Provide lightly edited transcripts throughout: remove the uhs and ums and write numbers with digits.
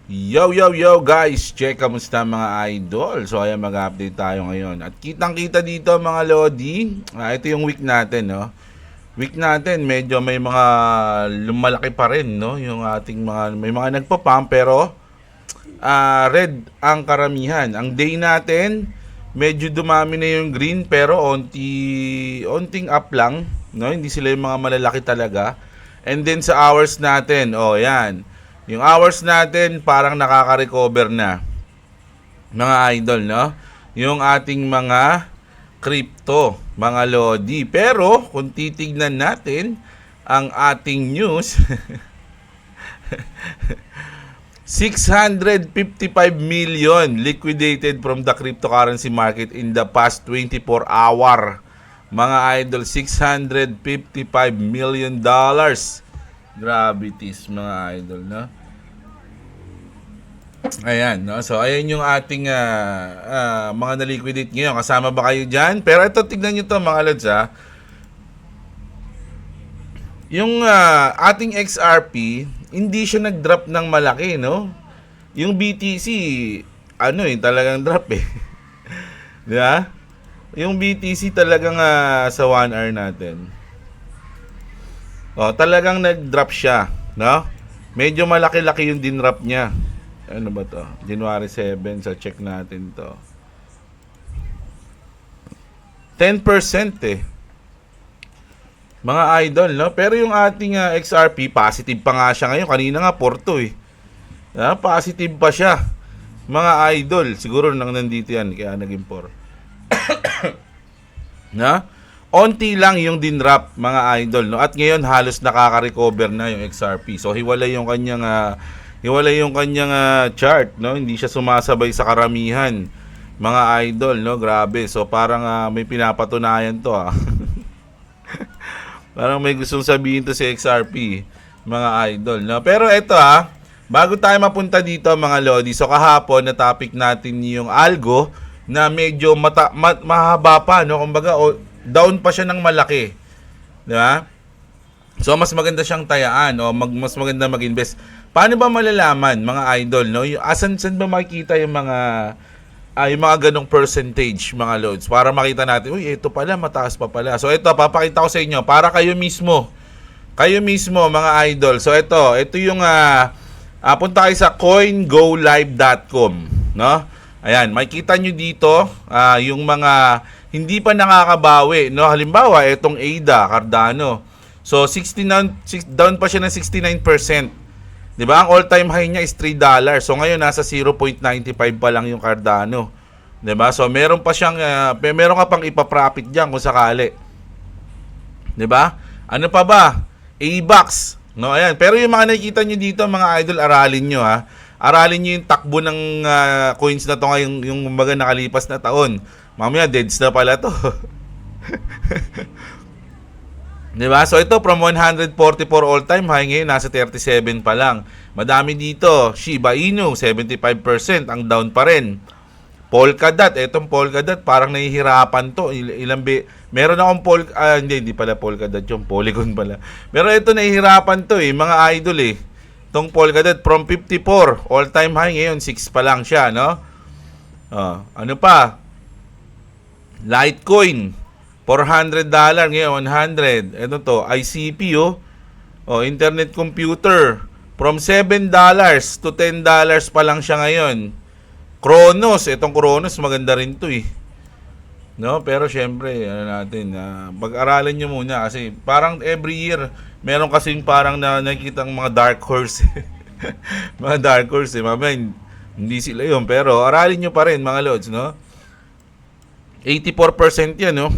Yo guys, check kamusta mga idol. So ayan, mag-update tayo ngayon. At kitang-kita dito mga lodi, ito yung week natin, no. Week natin medyo may mga lumalaki pa rin, no, yung ating mga may mga nagpa-pump pero red ang karamihan. Ang day natin medyo dumami na yung green pero onting up lang, no. Hindi sila yung mga malalaki talaga. And then sa hours natin, oh yan. Yung hours natin parang nakaka-recover na mga idol, no? Yung ating mga crypto, mga lodi. Pero kung titignan natin ang ating news, 655 million liquidated from the cryptocurrency market in the past 24 hour. Mga idol, 655 million dollars. Gravities mga idol, no? Ayan, no? So, ayan yung ating mga na-liquidate ngayon. Kasama ba kayo dyan? Pero ito, tignan nyo to mga lods, ha? Yung ating XRP, hindi siya nag-drop ng malaki, no? Yung BTC, talagang drop eh. Di ba? Yung BTC talagang sa 1 hour natin. Talagang nag-drop siya, no? Medyo malaki-laki yung dinrop niya. Ano ba to? January 7, sa check natin to. 10% eh. Mga idol, no? Pero yung ating XRP, positive pa nga siya ngayon. Kanina nga, Porto eh. Positive pa siya. Mga idol, siguro nang nandito yan, kaya naging 4. Na? Onti lang yung dinrap mga idol, no? At ngayon halos nakaka-recover na yung XRP. So hiwalay yung kanyang chart, no? Hindi siya sumasabay sa karamihan mga idol, no? Grabe. So parang may pinapatunayan to Parang may gustong sabihin to si XRP mga idol, no? Pero ito bago tayo mapunta dito mga lodi. So kahapon na topic natin yung algo na medyo mahaba pa, no? Kumbaga down pa siya ng malaki. Di ba? So, mas maganda siyang tayaan o mas maganda mag-invest. Paano ba malalaman, mga idol, no? Saan ba makikita yung mga ganong percentage, mga loads? Para makita natin, uy, ito pala, mataas pa pala. So, ito, papakita ko sa inyo. Para kayo mismo, mga idol. So, ito yung, punta kayo sa coingolive.com, no? Ayan, makikita nyo dito, yung mga hindi pa nakakabawi, no? Halimbawa, itong ADA, Cardano. So, down pa siya ng 69%. 'Di ba? Ang all-time high niya is $3. So, ngayon nasa 0.95 pa lang yung Cardano. 'Di ba? So, meron ka pang ipa-profit diyan kung sakali. 'Di ba? Ano pa ba? AVAX, no? Ayan, pero yung mga nakikita niyo dito, mga idol, aralin niyo Aralin niyo yung takbo ng coins na to ngayong yung kumbaga nakalipas na taon. Mamaya deads na pala to. Diba? So ito from 144 all-time high, ngayon nasa 37 pa lang. Madami dito. Shiba Inu 75% ang down pa rin. Polkadot, etong Polkadot parang nahihirapan to. Meron akong hindi pala Polkadot, yung Polygon pala. Pero ito nahihirapan to mga idol Itong Polkadot from 54 all-time high, ngayon 6 pa lang siya, no? Ano pa? Litecoin, $400 ngayon, 100. Ito to, ICP internet computer. From $7 to $10 pa lang siya ngayon. Kronos, itong Kronos maganda rin to No, pero syempre, pag-aralan nyo muna kasi parang every year meron kasing parang nakikitang mga dark horse. Mga dark horse mamaya hindi sila yun, pero aralin nyo pa rin mga lods, no? 84% yan, no?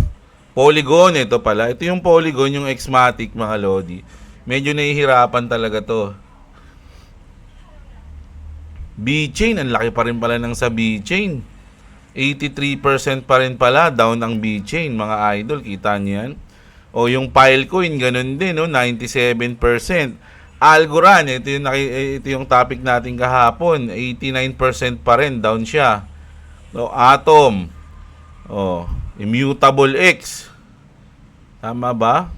Polygon, ito pala. Ito yung Polygon, yung Xmatic, mga lodi. Medyo nahihirapan talaga to. B-Chain, ang laki pa rin pala ng sa B-Chain. 83% pa rin pala, down ang B-Chain, mga idol. Kita niyo yan? O yung Filecoin, ganun din, no? 97%. Algorand, ito yung topic natin kahapon. 89% pa rin, down siya. So, Atom, Immutable X. Tama ba?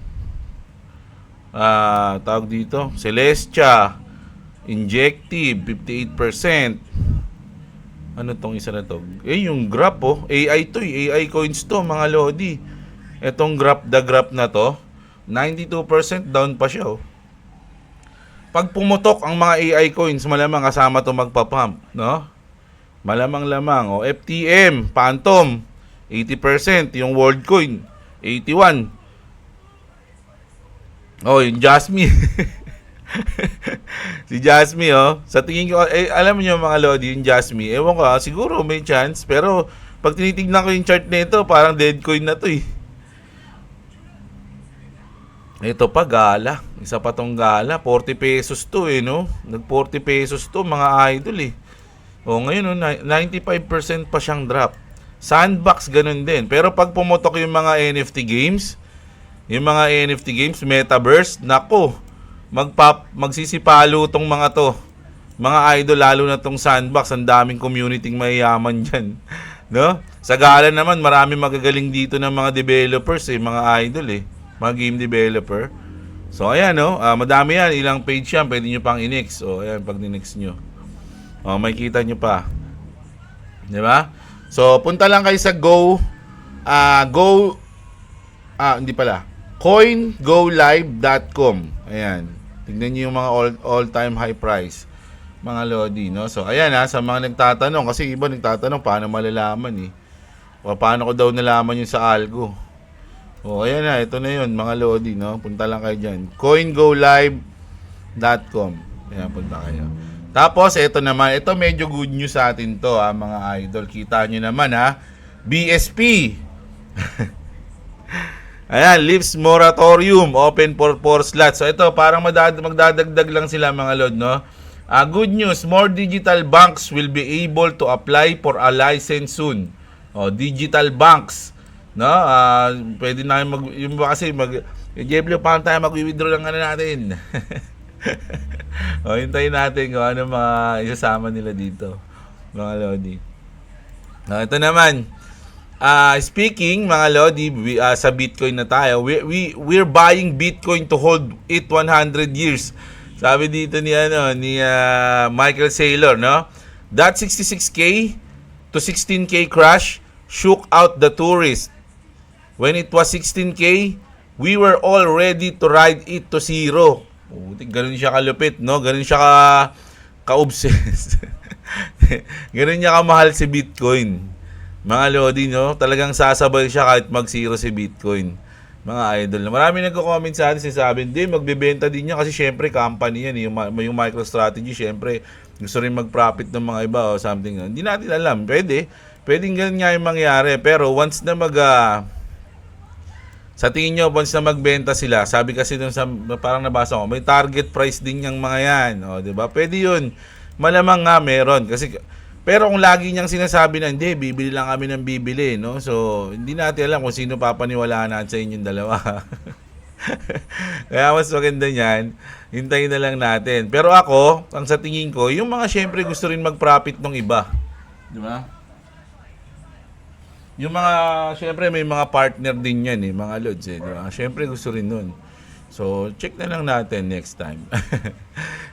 Tawag dito, Celestia, Injective, 58%. Ano tong isa na to? Yung Grab, AI to, AI coins to, mga Lodi. Etong Grab, the Grab na to, 92% down pa siya, Pag pumutok ang mga AI coins, malamang kasama to magpa-pump, no? Malamang-lamang. FTM, Phantom, 80%. Yung Worldcoin, 81%. Yung Jasmine. Si Jasmine, sa tingin ko, alam niyo mga Lodi, yung Jasmine, ewan ko, siguro may chance, pero pag tinitignan ko yung chart nito, parang dead coin na to, Ito pa, Gala. Isa pa tong Gala. 40 pesos to, no? Nag 40 pesos to, mga idol, ngayon, 95% pa siyang drop. Sandbox, ganun din. Pero pag pumutok yung mga NFT games, Metaverse, nako, magsisipalo tong mga to. Mga idol, lalo na tong Sandbox, ang daming community mayayaman dyan. No? Sa Gala naman, marami magagaling dito ng mga developers, mga idol, mga game developer. So, ayan, madami yan. Ilang page yan. Pwede nyo pang i-next. Ayan, pag ni-next nyo. Makikita nyo pa. Diba? So, punta lang kayo sa hindi pala. coingolive.com. Ayan. Tignan nyo yung mga all-time high price. Mga Lodi, no? So, ayan sa mga nagtatanong. Kasi iba nagtatanong, paano malalaman, O, paano ko daw nalaman yung sa algo? Ayan ito na yun, mga Lodi, no? Punta lang kayo dyan. coingolive.com. Ayan, punta kayo. Tapos, ito naman. Ito medyo good news sa atin to, mga idol. Kita nyo naman, BSP. Ayan, Lips Moratorium. Open for 4 slots. So, ito, parang magdadagdag lang sila, mga Lord, no? Good news. More digital banks will be able to apply for a license soon. Digital banks. No, pwede na Jeblio, paano tayo mag-withdraw lang natin? Hintayin natin kung ano mga isasama nila dito, mga Lodi. Ito naman, speaking, mga Lodi, sa Bitcoin na tayo. We're buying Bitcoin to hold it 100 years. Sabi dito ni Michael Saylor, no? That 66K to 16K crash shook out the tourists. When it was 16K, we were all ready to ride it to zero. Ganun siya kalupit, no? Ganun siya ka-obsessed. Ganun niya kamahal si Bitcoin. Mga Lodi, no? Talagang sasabay siya kahit mag-zero si Bitcoin. Mga idol. Marami nagko-comment sa atin, sinasabi, hindi, magbebenta din niya kasi syempre company yan. Yung MicroStrategy, syempre gusto rin mag-profit ng mga iba o something. Hindi natin alam. Pwedeng ganun nga yung mangyari. Pero once na sa tingin nyo, once na magbenta sila, sabi kasi dun parang nabasa ko, may target price din yung mga yan. Diba? Pwede yun. Malamang nga meron. Pero kung lagi niyang sinasabi na, hindi, bibili lang kami ng bibili, no? So, hindi natin alam kung sino papaniwalaan natin sa inyong dalawa. Kaya mas maganda niyan, hintayin na lang natin. Pero ako, ang sa tingin ko, yung mga syempre gusto rin mag-profit ng iba. Diba? Yung mga, syempre may mga partner din yan mga lods diba? Syempre gusto rin nun. So, check na lang natin next time.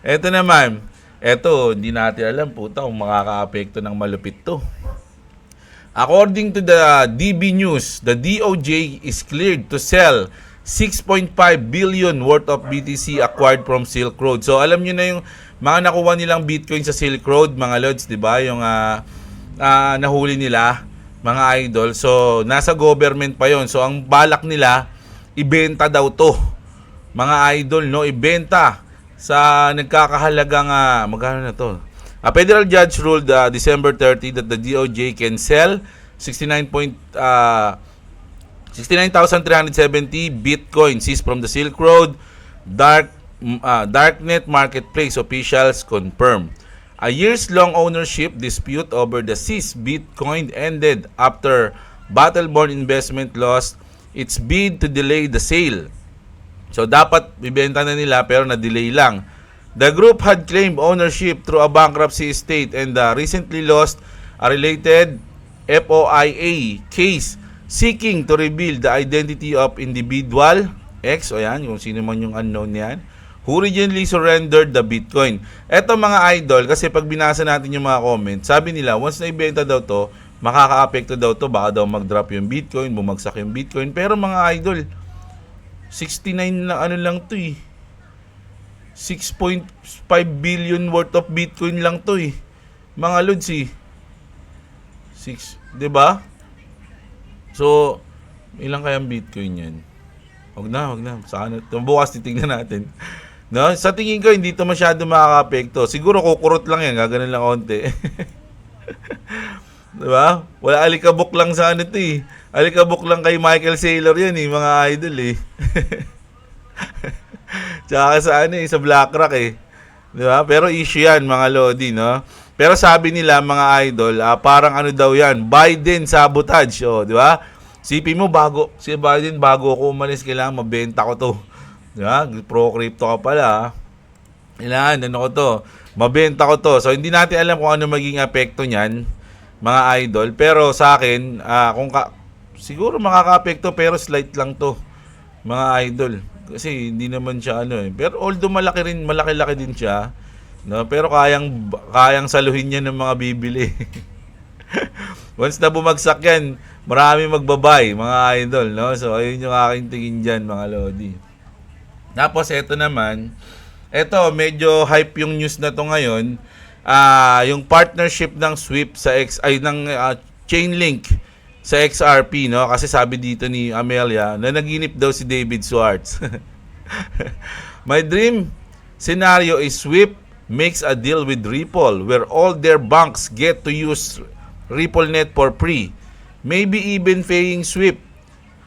Eto naman, hindi natin alam kung makaka-apekto ng malupit to. According to the DB News, the DOJ is cleared to sell 6.5 billion worth of BTC acquired from Silk Road. So, alam nyo na yung mga nakuha nilang Bitcoin sa Silk Road, mga lods, diba? Yung nahuli nila, mga idol. So, nasa government pa yon. So, ang balak nila, ibenta daw to. Mga idol, no? Ibenta sa nagkakahalagang, magkano na to? A federal judge ruled December 30 that the DOJ can sell 69,370 Bitcoin seized from the Silk Road Darknet Marketplace, officials confirm. A years-long ownership dispute over the seized Bitcoin ended after Battleborn Investment lost its bid to delay the sale. So, dapat ibenta na nila pero na-delay lang. The group had claimed ownership through a bankruptcy estate and recently lost a related FOIA case seeking to reveal the identity of individual X, o yan, kung sino man yung unknown yan, who originally surrendered the Bitcoin. Eto mga idol, kasi pag binasa natin yung mga comments, sabi nila, once na ibenta daw to, makaka-apekto daw to, baka daw mag-drop yung Bitcoin, bumagsak yung Bitcoin. Pero mga idol, 69 na ano lang to eh. 6.5 billion worth of Bitcoin lang to eh. Mga lods eh. 'di ba? So, ilang kayang Bitcoin 'yan? Wag na. Sana bukas titingnan natin. No, sa tingin ko hindi to masyado makaka-apekto. Siguro kukurot lang 'yan, gaganon lang konti. 'Di ba? Wala alikabok lang sa ano 'to eh. Alikabok lang kay Michael Saylor 'yan eh, mga idol eh. Tsaka sa ano eh, sa BlackRock eh. 'Di ba? Pero issue 'yan mga lodi, no? Pero sabi nila mga idol, parang ano daw 'yan, Biden sabotage, oh, 'di ba? Sipin mo si Biden bago ako umalis kailangan mabenta ko 'to. 'Di ba? Pro crypto ka pala. Kailangan ano ko 'to, mabenta ko 'to. So hindi natin alam kung ano magiging epekto niyan, mga idol. Pero sa akin, siguro makaka-apekto pero slight lang 'to, mga idol. Kasi hindi naman siya ano eh. Pero although malaki-laki din siya, no? Pero kayang saluhin niya ng mga bibili. Once na bumagsak yan, marami magbabay, mga idol, no? So ayun yung aking tingin diyan, mga lodi. Tapos eto naman, medyo hype yung news na to ngayon. Yung partnership ng SWIFT sa Chainlink sa XRP, no? Kasi sabi dito ni Amelia na naginip daw si David Schwartz. My dream scenario is SWIFT makes a deal with Ripple where all their banks get to use RippleNet for free. Maybe even paying SWIFT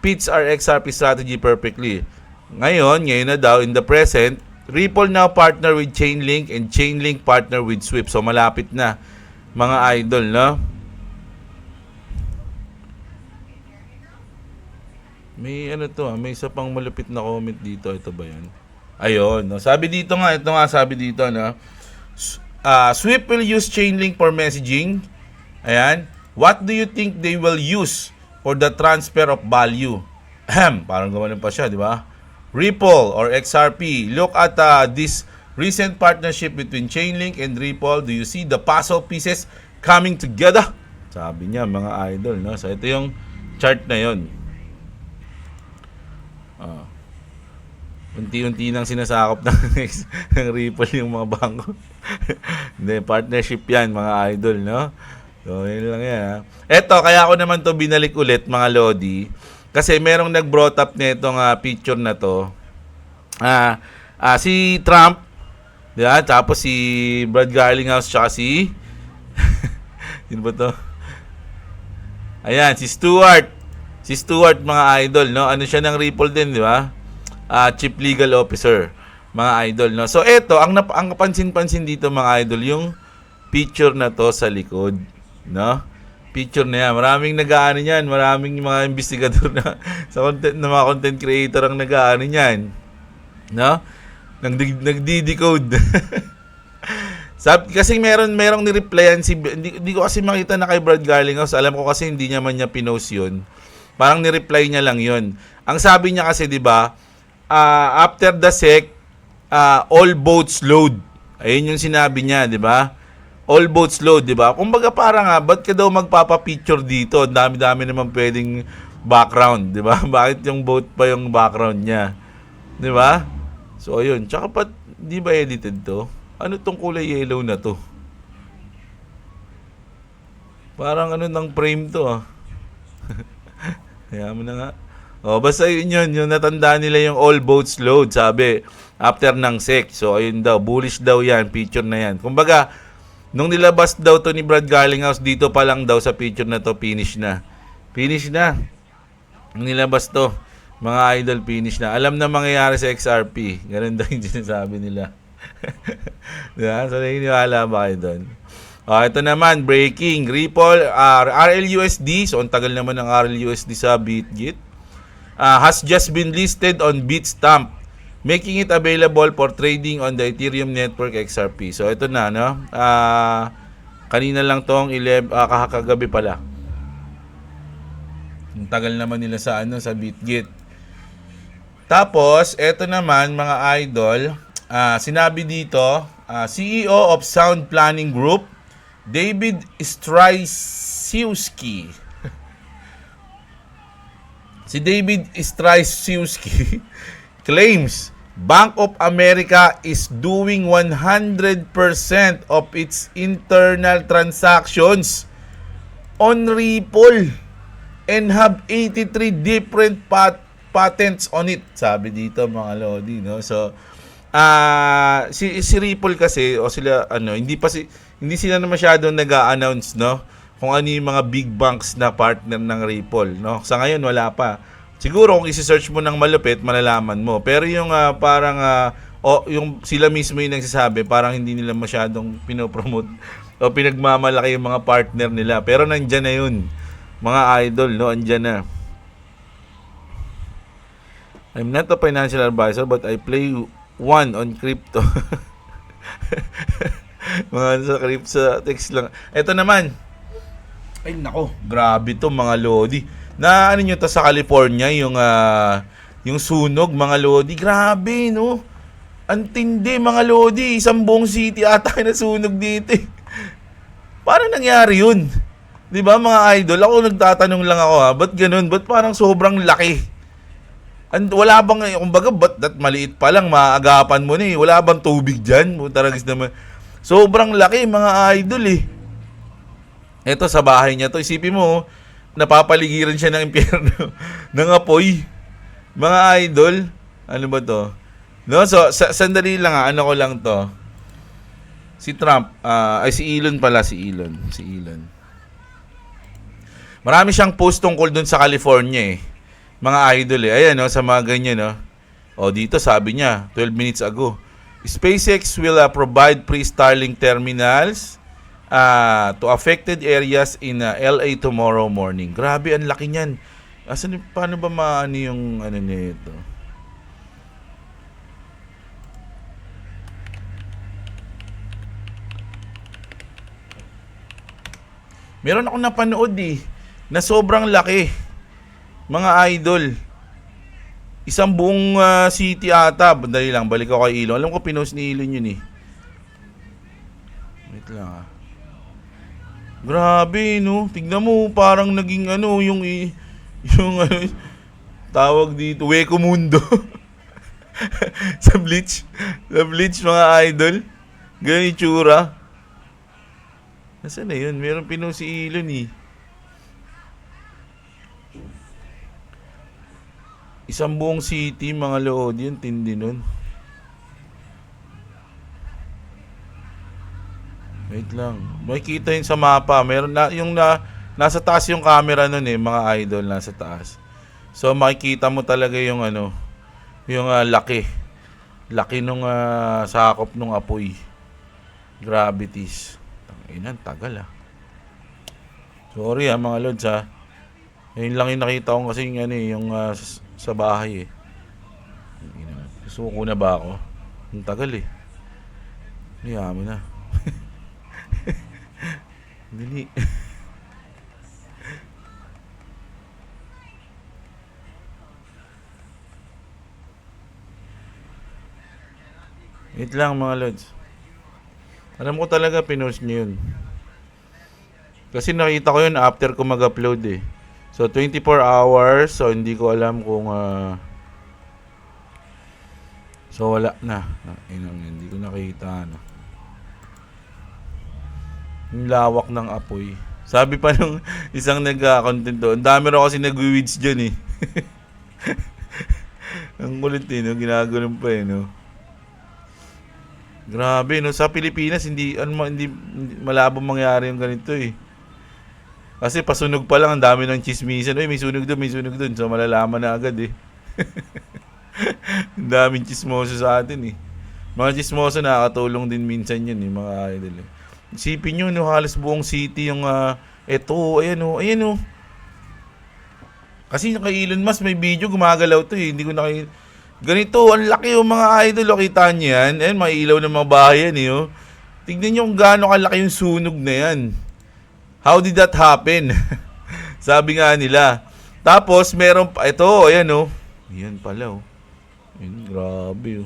fits our XRP strategy perfectly. Ngayon na daw, in the present, Ripple now partner with Chainlink and Chainlink partner with SWIFT. So malapit na, mga idol, no? May may isa pang malupit na comment dito. Ito ba yan? Ayun, no? Sabi dito, no? SWIFT will use Chainlink for messaging. Ayan. What do you think they will use for the transfer of value? Parang gumanon pa siya, di ba? Ripple or XRP. Look at this recent partnership between Chainlink and Ripple. Do you see the puzzle pieces coming together? Sabi niya, mga idol, no? So ito yung chart na yon. Unti-unti nang sinasakop ng Ripple yung mga bangko. Hindi, partnership yan, mga idol, no? So, yun lang yan, ha? Eto, kaya ako naman to binalik ulit, mga lodi. Kasi merong nag-brought up nitong picture na to. Si Trump, diba? Tapos si Brad Garlinghouse, tsaka si... Sino ba to? Ayan, si Stuart. Si Stuart, mga idol, no? Ano siya ng Ripple din, di ba? Chief Legal Officer, mga idol, no? So eto, ang kapansin-pansin dito, mga idol, yung picture na to sa likod, no? Picture na yan. Maraming nag-aano niyan, maraming mga investigador na sa mga content creator ang nag-aano niyan, no? Nagdi-decode. Kasi merong ni-replyan hindi ko kasi makita na kay Brad Garlinghouse. Alam ko kasi hindi niya man niya pinost yun. Parang ni-reply niya lang yun. Ang sabi niya kasi, di ba, after the SEC, all boats load. Ayun yung sinabi niya, di ba? All boats load, di ba? Kumbaga parang ba't ka daw magpapa-picture dito? Dami-dami naman pwedeng background, di ba? Bakit yung boat pa yung background niya? Di ba? So, ayun. Tsaka di ba edited to? Ano tong kulay yellow na to? Parang ng frame to, Kaya mo na nga. Basta yun, yung natanda nila yung all boats load, sabi, after ng SEC. So, ayun daw, bullish daw yan, picture na yan. Kumbaga, nung nilabas daw to ni Brad Garlinghouse, dito pa lang daw sa picture na to, finish na. Finish na. Nung nilabas to, mga idol, finish na. Alam na mangyayari sa XRP. Ganun daw yung sinasabi nila. Diba? So, naniniwala ba kayo doon? Ito naman, breaking. Ripple, RLUSD. So, ang tagal naman ng RLUSD sa BitGit. Has just been listed on Bitstamp, making it available for trading on the Ethereum network XRP. So ito na, no? Kanina lang tong kakagabi pala. Ang tagal naman nila sa sa BitGit. Tapos ito naman, mga idol, Sinabi dito, CEO of Sound Planning Group, David Strysiewski. Si David Strysiewski claims Bank of America is doing 100% of its internal transactions on Ripple and have 83 different patents on it. Sabi dito mga lodi, no? So si Ripple kasi o sila hindi sila na masyadong nag-a-announce, no, kung ano yung mga big banks na partner ng Ripple, no. Sa ngayon wala pa. Siguro kung i-search mo ng malupit, malalaman mo. Pero yung yung sila mismo yung nagsasabi, parang hindi nila masyadong pinopromote o pinagmamalaki yung mga partner nila. Pero nandiyan na yun, mga idol, no, andyan na. I'm not a financial advisor but I play one on crypto. Mga sa crypto sa text lang. Ito naman. Ay nako, grabe to mga lodi. Na ano nyo to sa California, yung sunog mga lodi. Grabe, no? Antindi mga lodi. Isang buong city ata na sunog dito. Paano nangyari yun? Di ba mga idol? Ako nagtatanong lang ako ba't ganun? Ba't parang sobrang laki? Wala bang, kumbaga, ba't maliit pa lang, maaagapan mo na Wala bang tubig dyan? Taragis naman. Sobrang laki mga idol Ito sa bahay niya to. Isipin mo, napapaligiran siya ng impyerno ng apoy. Mga idol, ano ba to? No, so sandali lang ano ko lang to. Si Trump, si Elon pala, si Elon. Marami siyang post tungkol dun sa California Mga idol Ayan sa mga ganyan dito sabi niya 12 minutes ago. SpaceX will provide pre-Starlink terminals to affected areas in LA tomorrow morning. Grabe, ang laki niyan. Paano ba maano yung nito? Meron akong napanood na sobrang laki. Mga idol. Isang buong city ata. Dali lang, balik ako kay Elon. Alam ko pinost ni Elon yun Wait lang Grabe, no? Tignan mo, parang naging yung tawag dito, Weko Mundo. sa Bleach, mga idol. Ganyan itsura. Nasaan na yun? Meron pinost si Elon Isang buong city, mga lood yun, tindi nun. Wait lang. Makikita yun sa mapa. Meron nasa taas yung camera nun mga idol, nasa taas. So makikita mo talaga yung yung laki. Laki nung sakop nung apoy. Gravities. Tanginan, tagal Sorry mga lods Yun lang yung nakita ko kasi yung sa bahay Susuko na ba ako? Ang tagal Yaman na. Dali. Wait lang mga lods. Alam ko talaga pinost niyo yun. Kasi nakita ko yun after ko mag-upload So 24 hours. So hindi ko alam kung so wala na. Hindi ko nakita Yung lawak ng apoy. Sabi pa nung isang nag-content doon, dami raw kasi nag-weeds dyan Ang kulit ginagano'n pa Grabe sa Pilipinas hindi malabo mangyari yung ganito Kasi pasunog pa lang ang dami ng chismisan. May sunog doon. So malalaman na agad Ang daming chismoso sa atin Mga chismoso nakakatulong din minsan yun mga idol Isipin nyo, halos buong city yung ayan Kasi yung kay Elon Musk may video gumagalaw to Hindi ko ganito, ang laki mga idol. Kita nyo yan. Ayan, may ilaw ng mga bahay yan Tignan nyo kung gaano kalaki yung sunog na yan. How did that happen? Sabi nga nila. Tapos meron pa, ayan Ayan pala Ayan, grabe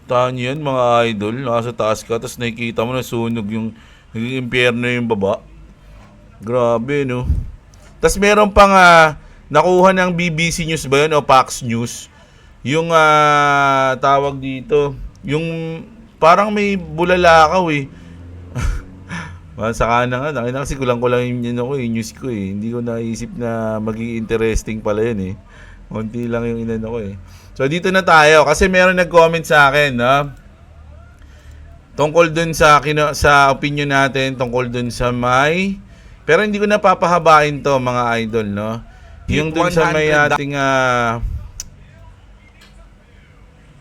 Tanya yan, mga idol. Nasa taas ka, tapos nakikita mo na sunog yung naging impyerno yung baba. Grabe, no? Tapos meron pang nakuha ng BBC News ba yun o Fox News? Yung tawag dito, yung parang may bulalakaw eh. Saka na nga, kasi kulang-kulang yung news ko eh. Hindi ko naisip na maging interesting pala yun eh. Konti lang yung inano ko eh. So dito na tayo kasi meron nag-comment sa akin, no? Tungkol dun sa opinion natin, tungkol dun sa may, pero hindi ko napapahabain to mga idol, no? Yung dun sa may ating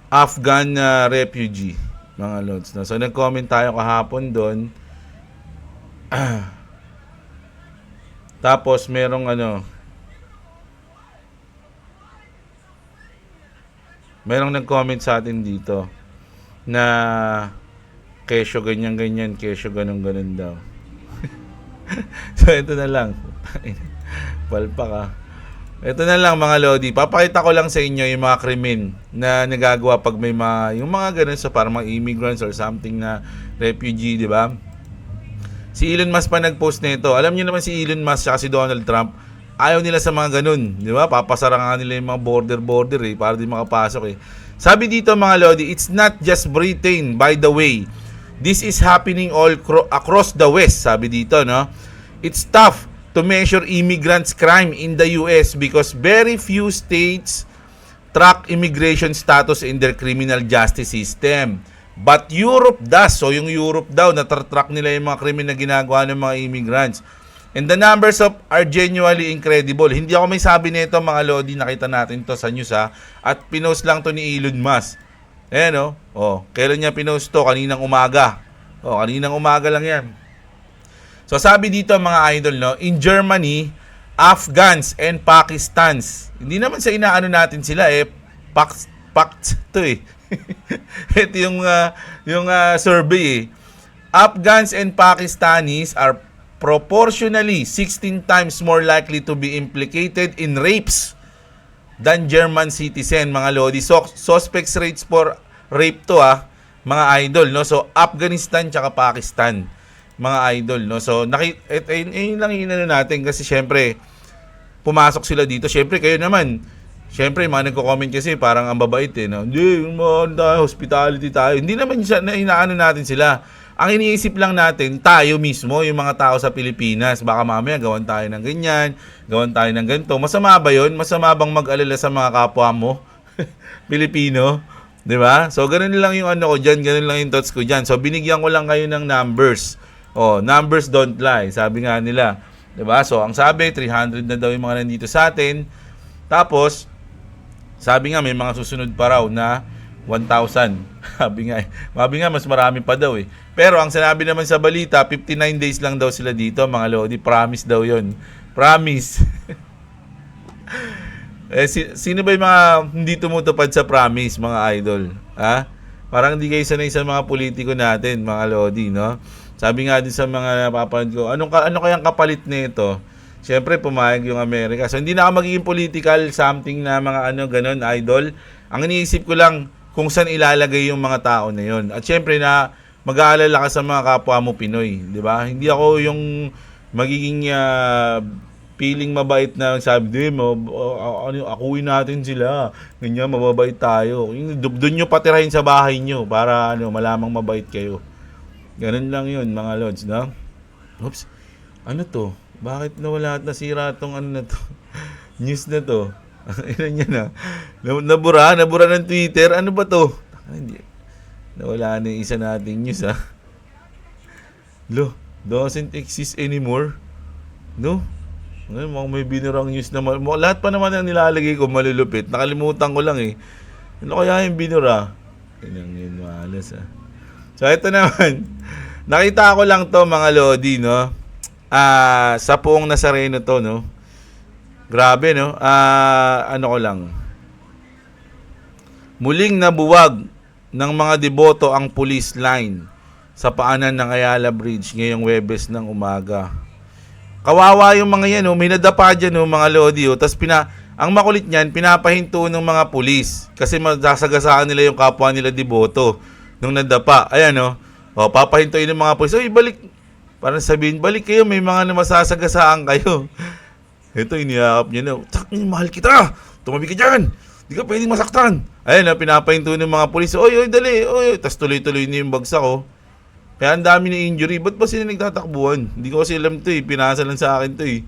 Afghan refugee, mga lods, no? So nag-comment tayo kahapon doon. Tapos merong merong nag-comment sa atin dito na kesyo ganyan-ganyan, kesyo ganun-ganun daw. So ito na lang. Palpak ah. Ito na lang mga lodi. Papakita ko lang sa inyo yung mga krimen na nagagawa pag may yung mga ganun sa parang mga immigrants or something na refugee, di ba? Si Elon Musk pa nag-post nito. Alam niyo naman si Elon Musk at si Donald Trump, ayaw nila sa mga ganun, di ba? Papasara nga nila yung mga border eh para di makapasok eh. Sabi dito mga lodi, it's not just Britain, by the way. This is happening all across the West, sabi dito, no? It's tough to measure immigrants' crime in the US because very few states track immigration status in their criminal justice system. But Europe does. So yung Europe daw, natratrack nila yung mga krimen na ginagawa ng mga immigrants. And the numbers are genuinely incredible. Hindi ako may sabi nito mga lodi, nakita natin to sa news ha. At pinost lang to ni Elon Musk. Ayan kailan niya pinost to? Kaninang umaga. Kaninang umaga lang yan. So sabi dito mga idol, no, in Germany, Afghans and Pakistans. Hindi naman sa inaano natin sila pact to eh. Ito yung survey eh. Afghans and Pakistanis are proportionally 16 times more likely to be implicated in rapes than German citizen, mga lodi. So, suspects rates for rape to mga idol, no? So Afghanistan tsaka Pakistan, mga idol, no? So yun lang inano natin kasi syempre pumasok sila dito. Syempre kayo naman, syempre mga nagko-comment kasi parang ang babait no? Hindi, hospitality tayo. Hindi naman siya na inaano natin sila. Ang iniisip lang natin, tayo mismo, yung mga tao sa Pilipinas, baka mamaya gawan tayo ng ganyan, gawan tayo ng ganito. Masama ba yun? Masama bang mag-alala sa mga kapwa mo? Pilipino? Diba? So, ganun lang yung ko dyan, ganun lang yung thoughts ko dyan. So, binigyan ko lang kayo ng numbers. Numbers don't lie, sabi nga nila. Diba? So, ang sabi, 300 na daw yung mga nandito sa atin. Tapos, sabi nga, may mga susunod pa raw na 1,000. Sabi nga, mas marami pa daw eh. Pero ang sinabi naman sa balita, 59 days lang daw sila dito, mga lodi. Promise daw yon. Promise. Sino ba yung mga hindi tumutupad sa promise, mga idol? Ha? Parang hindi kayo sanay sa mga politiko natin, mga lodi, no? Sabi nga din sa mga napapanood ko, ano kayang kapalit nito? Siyempre, pumayag yung Amerika. So, hindi na ako magiging political something na mga ganon, idol. Ang iniisip ko lang, kung saan ilalagay yung mga tao na yon. At syempre na mag-aalala ka sa mga kapwa mo Pinoy, di ba? Hindi ako yung magiging feeling mabait na sabi, akuin natin sila. Ganyan, mababait tayo. Doon nyo patirahin sa bahay nyo para malamang mabait kayo. Ganun lang yun, mga lods, no? Oops. Ano to? Bakit nawala at nasira tong na to? News na to. Ilan yan Nabura ng Twitter. Ano ba to? Hindi. Nawala na yung isa nating news doesn't exist anymore. No? May binurang news naman. Lahat pa naman ang nilalagay ko malulupit. Nakalimutan ko lang eh. Ano kaya yung binura? Yun malas So ito naman. Nakita ko lang to mga lodi, no? Sa Poong Nazareno to, no? Grabe, no? Ano ko lang. Muling nabuwag ng mga deboto ang police line sa paanan ng Ayala Bridge ngayong Huwebes ng umaga. Kawawa yung mga yan, may nadapa dyan, mga lodi. Tapos Ang makulit niyan, pinapahinto ng mga pulis kasi masasagasaan nila yung kapwa nila deboto nung nadapa. Ayan o. O, papahintuin ng mga pulis. Oy, balik. Parang sabihin, balik kayo. May mga masasagasaan kayo. Ito, iniyakap niya na. Mahal kita. Tumabi ka dyan. Di ka pwedeng masaktan. Ayan o, pinapahinto ng mga pulis. Oy, oy, dali. Oy. Tapos tuloy-tuloy na yung bagsak o. Kaya ang dami na injury. Ba't ba sila nagtatakbuhan? Hindi ko kasi alam to eh. Pinasa lang sa akin to eh.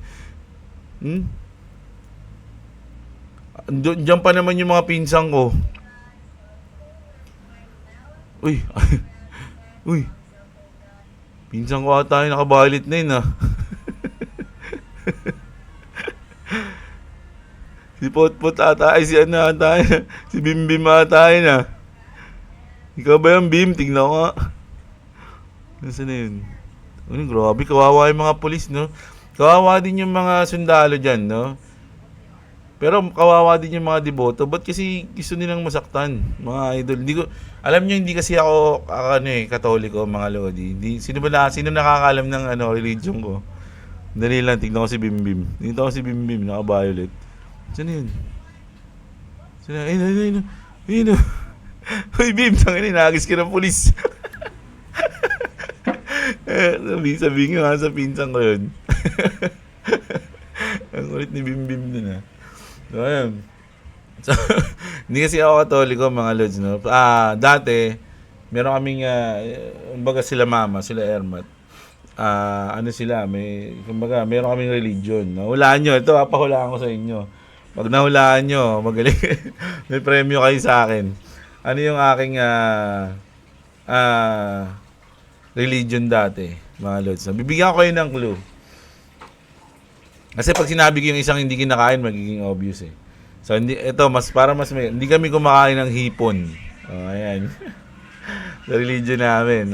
Diyan pa naman yung mga pinsang ko. Uy. Uy. Pinsang ko ata yung nakabalit na yun ah. Si Potpot ata ay si ano ata yun. Si Bimbim ata yun ah. Ikaw ba yung Bim? Tingnan ko nga. Nasaan na yun? Uy, grabe, kawawa yung mga polis no. Kawawa din yung mga sundalo dyan no. Pero kawawa din yung mga deboto. Ba't kasi gusto nilang masaktan, mga idol? Hindi ko, alam niyo, hindi kasi ako Katoliko, mga lodi. Sino nakakaalam ng religion ko? Dali lang, tignan ko si Bimbim. Dito ko si Bimbim, naka-violet. Saan yun? Ayun. Uy, Bim, tangin, nagis ka ng pulis. Sabihin nga sa pinsan ko yun. Ang ulit ni Bimbim dun ah. So, ayun. So, hindi kasi ako Katoliko, mga lods, no? Dati, meron kaming, kumbaga sila mama, sila Ermat. Kumbaga, meron kaming religion. No? Hulaan nyo, ito, pahulaan ko sa inyo. Pag nahulaan nyo, magaling, may premyo kayo sa akin. Ano yung aking, religion dati, mga lods. No? Bibigyan ko kayo ng clue. Kasi pag sinabi ko yung isang hindi kinakain, magiging obvious eh. So, hindi kami kumakain ng hipon. Ayan. Sa religion namin.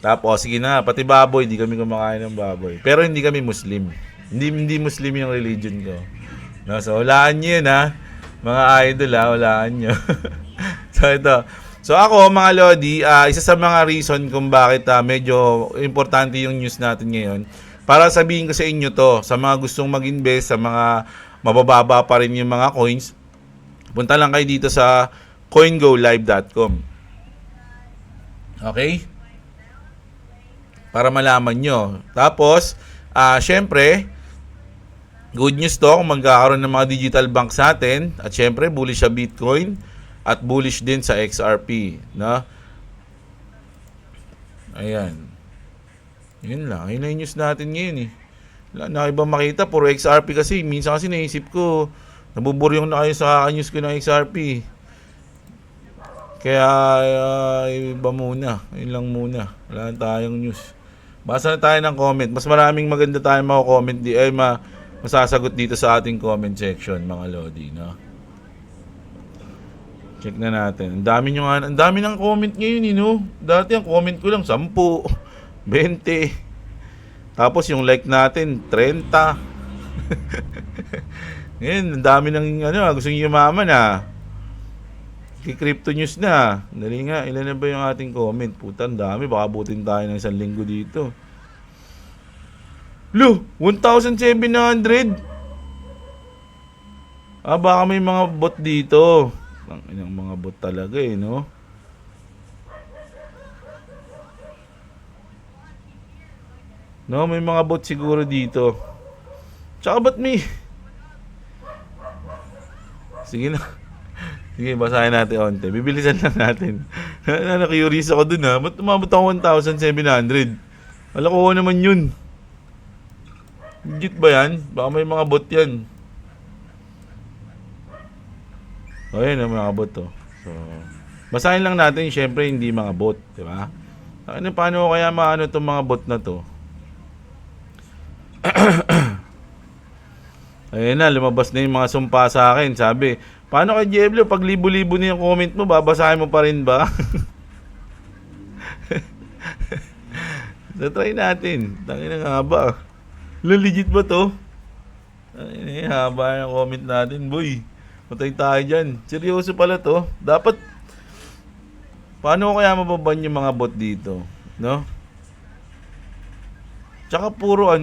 Tapos, sige na, pati baboy, hindi kami kumakain ng baboy. Pero hindi kami Muslim. Hindi Muslim yung religion ko. So, hulaan nyo yun ha. Mga idol ha, hulaan nyo. So, ito. So, ako, mga lodi, isa sa mga reason kung bakit medyo importante yung news natin ngayon, para sabihin ko sa inyo to, sa mga gustong mag-invest, sa mga mabababa pa rin yung mga coins, punta lang kayo dito sa coingolive.com. Okay? Para malaman nyo. Tapos, syempre, good news to kung magkakaroon ng mga digital bank sa atin. At syempre, bullish sa Bitcoin at bullish din sa XRP. No? Ayan. Yun lang. Ayun na yung news natin ngayon eh. Wala na ibang makita. Puro XRP kasi. Minsan kasi naisip ko, nabuburyong na kayo sa news ko ng XRP. Kaya, iba muna. Yun lang muna. Wala tayong news. Basa na tayo ng comment. Mas maraming maganda tayong comment masasagot dito sa ating comment section, mga lodi. No? Check na natin. Ang dami ng comment ngayon, Dati ang comment ko lang 10. 20. Tapos yung like natin 30. Ngayon, ang dami ng gusto niyo yumaman Crypto news na. Dali nga, ilan na ba yung ating comment? Puta, ang dami. Baka butin tayo ng 1 linggo dito. Lo, 1,700. Baka may mga bot dito. Ang mga bot talaga no? No, may mga bot siguro dito. Tsaka ba't may... Sige na. Sige, basahin natin onte. Bibilisan lang natin. Curious ako dun Ba't umabot ako 1,700? Wala ko naman yun. Legit ba yan? Baka may mga bot yan. Ayan ang mga bot So, basahin lang natin. Syempre, hindi mga bot. Diba? Paano kaya maano itong mga bot na to? Ayun na, lumabas na yung mga sumpa sa akin. Sabi, paano kay Diablo, pag libo-libo na yung comment mo, babasahin mo pa rin ba? So, try natin. Tangin na nga ba? Legit ba to? Tangin na, haba yung comment natin, boy. Patay tayo dyan. Seryoso pala to. Dapat, paano kaya mababan yung mga bot dito? No? Tsaka puro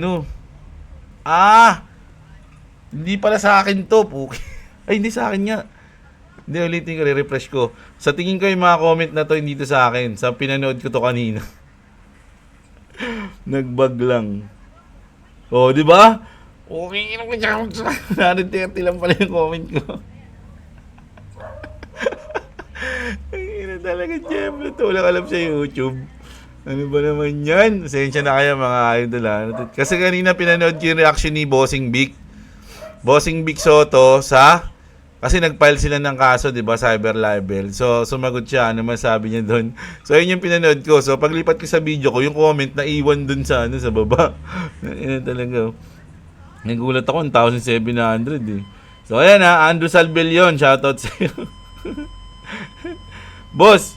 Hindi pala sa akin to, puki. Ay, hindi sa akin nga. Hindi, ulitin ko, re-refresh ko. Sa tingin ko yung mga comment na to, hindi to sa akin. Sa pinanood ko to kanina. Nagbag lang. Oh, di ba? Okay, ino ko dyan. 130 lang pala yung comment ko. Ay, talaga, Jeff. Ito, walang alam sa YouTube. Ano ba naman yan? Pasensya na kayo mga idol ha. Kasi kanina pinanood ko yung reaction ni Bossing Vic. Bossing Vic Soto sa... Kasi nag-file sila ng kaso, di ba? Cyber libel. So, sumagot siya. Ano man sabi niya doon? So, yun yung pinanood ko. So, paglipat ko sa video ko, yung comment na iwan doon sa, sa baba. Yan talaga. Nagulat ako, 1,700 eh. So, ayan ha. Andrew Salbelion. Shoutout sa iyo. Boss,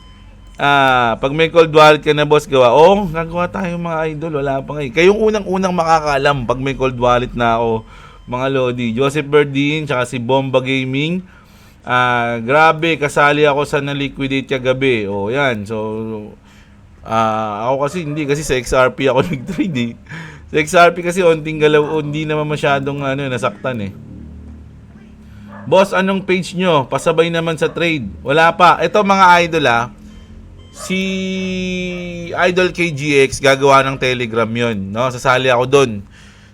pag may cold wallet ka na, boss, gawa. Gagawa tayo mga idol. Wala pa nga eh. Kayong unang-unang makakaalam pag may cold wallet na ako. Mga Lodi, Joseph Berdin, tsaka si Bomba Gaming. Grabe, kasali ako sa na-liquidate kagabi. Yan. So, ako kasi hindi. Kasi sa XRP ako nag-trade eh. Sa XRP kasi onting galaw, hindi naman masyadong nasaktan eh. Boss, anong page nyo? Pasabay naman sa trade. Wala pa. Ito mga idol si Idol KGX gagawa ng Telegram yon, no? Sasali ako doon.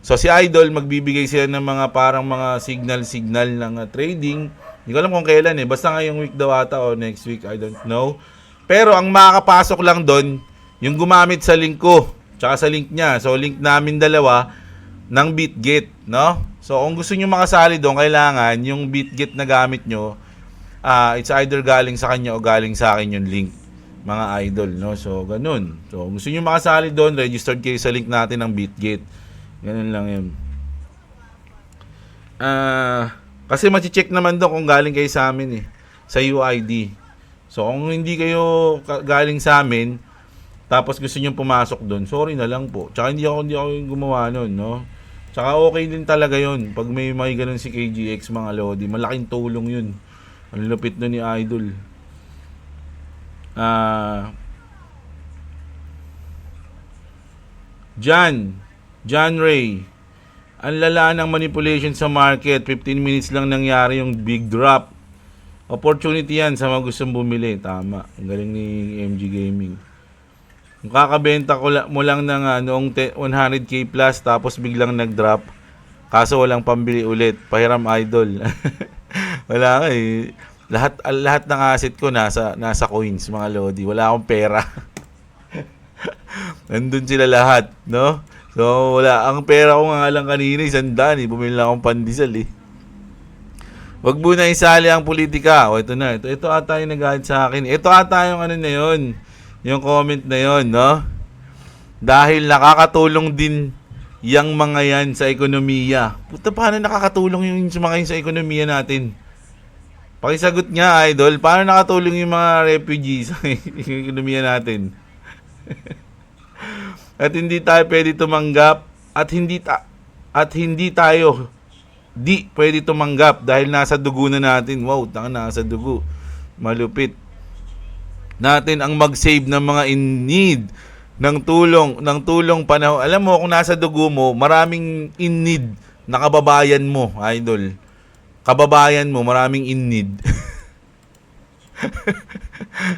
So si Idol magbibigay sila ng mga parang mga signal ng trading. Hindi ko alam kung kailan eh. Basta ngayong week daw ata o next week, I don't know. Pero ang makakapasok lang doon, yung gumamit sa link ko, tsaka sa link niya. So link namin dalawa ng BitGet, no? So kung gusto niyo makasali doon, kailangan yung BitGet na gamit nyo, it's either galing sa kanya o galing sa akin yung link, mga idol, no? So ganun. So kung gusto niyo makasali doon, registered kayo sa link natin ng BitGet. Ganun lang yun. Kasi machi-check naman doon kung galing kayo sa amin eh. Sa UID. So kung hindi kayo galing sa amin, tapos gusto niyo pumasok doon, sorry na lang po. Tsaka hindi ako gumawa nun, no? Tsaka okay din talaga yun. Pag may ganun si KGX, mga Lodi, malaking tulong yun. Ang lupit na ni Idol. John Ray, ang lala ng manipulation sa market. 15 minutes lang nangyari yung big drop. Opportunity yan sa mga gustong bumili. Tama. Ang galing ni MG Gaming. Kung kakabenta mo lang ng noong 100k plus tapos biglang nag-drop, kaso walang pambili ulit. Pahiram Idol. Wala ka eh. Lahat ng asset ko nasa coins, mga Lodi. Wala akong pera. Nandun sila lahat, no? So, wala. Ang pera ko nga lang kanina, 100 eh. Bumili lang akong pandesal eh. Wag mo na isali ang politika. Ito na. Ito ata yung nag-add sa akin. Ito ata yung na yun. Yung comment na yun, no? Dahil nakakatulong din yung mga yan sa ekonomiya. Puta, paano nakakatulong yung mga yan sa ekonomiya natin? Pakisagot nga, Idol. Paano nakatulong yung mga refugees sa ekonomiya natin? At hindi tayo pwede tumanggap at hindi tayo pwede tumanggap dahil nasa dugo na natin. Wow, nasa dugo. Malupit. Natin ang mag-save ng mga in need ng tulong panahon. Alam mo, kung nasa dugo mo, maraming in need na kababayan mo, Idol. Kababayan mo, maraming in need.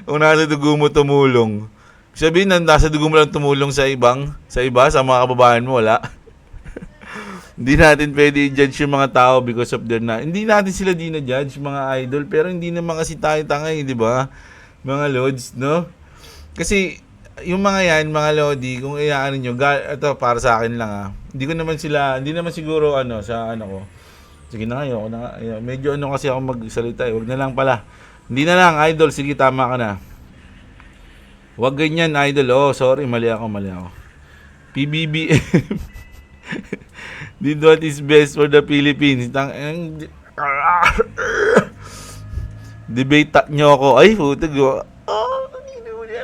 Kung nasa dugo mo tumulong. Sabihin na nasa dugo mo lang tumulong sa iba, sa mga kababayan mo, wala. Hindi natin pwede i-judge yung mga tao because of their hindi natin sila judge mga idol, pero hindi naman kasi tayo tanga di ba? Mga Lods, no? Kasi yung mga yan, mga Lodi, kung iyaano nyo, ito para sa akin lang hindi naman siguro sa ko. Sige na kayo, medyo kasi ako magsalita wag na lang pala. Hindi na lang, idol, sige tama ka na. Wag ganyan, Idol. Sorry, mali ako. PBBM. Did what is best for the Philippines. Debate nyo ako. Ay, putag.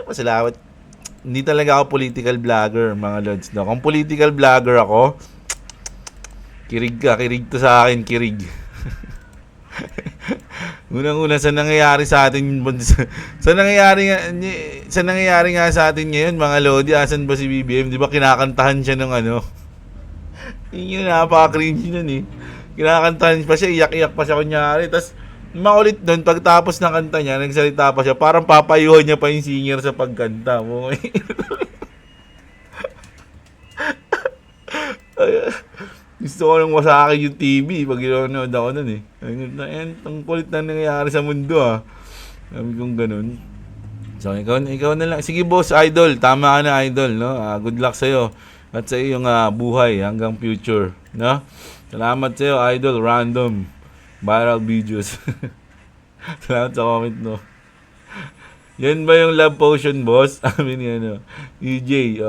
Pasalamat. Hindi talaga ako political vlogger, mga Lods. No? Kung political vlogger ako, kirig to sa akin, kirig. Unang-una sa nangyayari sa atin sa nangyayari nga sa atin ngayon, mga Lodi, asan ba si BBM? 'Di ba kinakantahan siya ng Yun yung napaka-cringe nun eh. Kinakantahan pa siya, iyak-iyak pa siya kunyari. Tapos, makulit doon, pagtapos ng kanta niya, nagsalita pa siya, parang papayuhan niya pa yung singer sa pagkanta mo. Gusto ko nang wasakin yung TV pag inonood ako nun eh. Ang kulit na nangyayari sa mundo ah. Sabi kong ganun. So, ikaw na lang. Sige boss, idol. Tama ka na idol. No? Good luck sa'yo. At sa iyong buhay hanggang future. No? Salamat sa'yo, idol. Random. Viral videos. Salamat sa comment no. Yan ba yung love potion boss? Amin yan. EJ.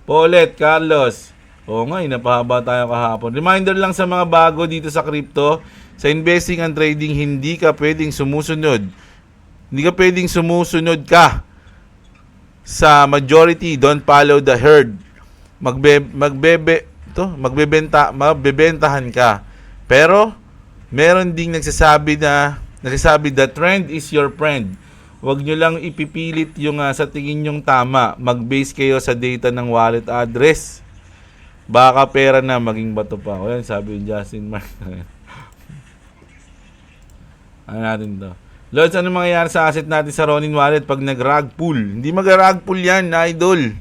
Paulette, Carlos. Oo nga, napahaba tayo kahapon. Reminder lang sa mga bago dito sa crypto. Sa investing and trading, hindi ka pwedeng sumusunod. Hindi ka pwedeng sumusunod ka sa majority. Don't follow the herd. Magbebentahan ka. Pero meron ding nagsasabi the trend is your friend. Huwag nyo lang ipipilit yung sa tingin nyong tama. Mag-base kayo sa data ng wallet address. Baka pera na maging bato pa. O yan, sabi yung Justin Mark. Ano natin to? Lods, ano mangyayari sa asset natin sa Ronin Wallet pag nag-rug pull? Hindi mag-rug pull yan, idol.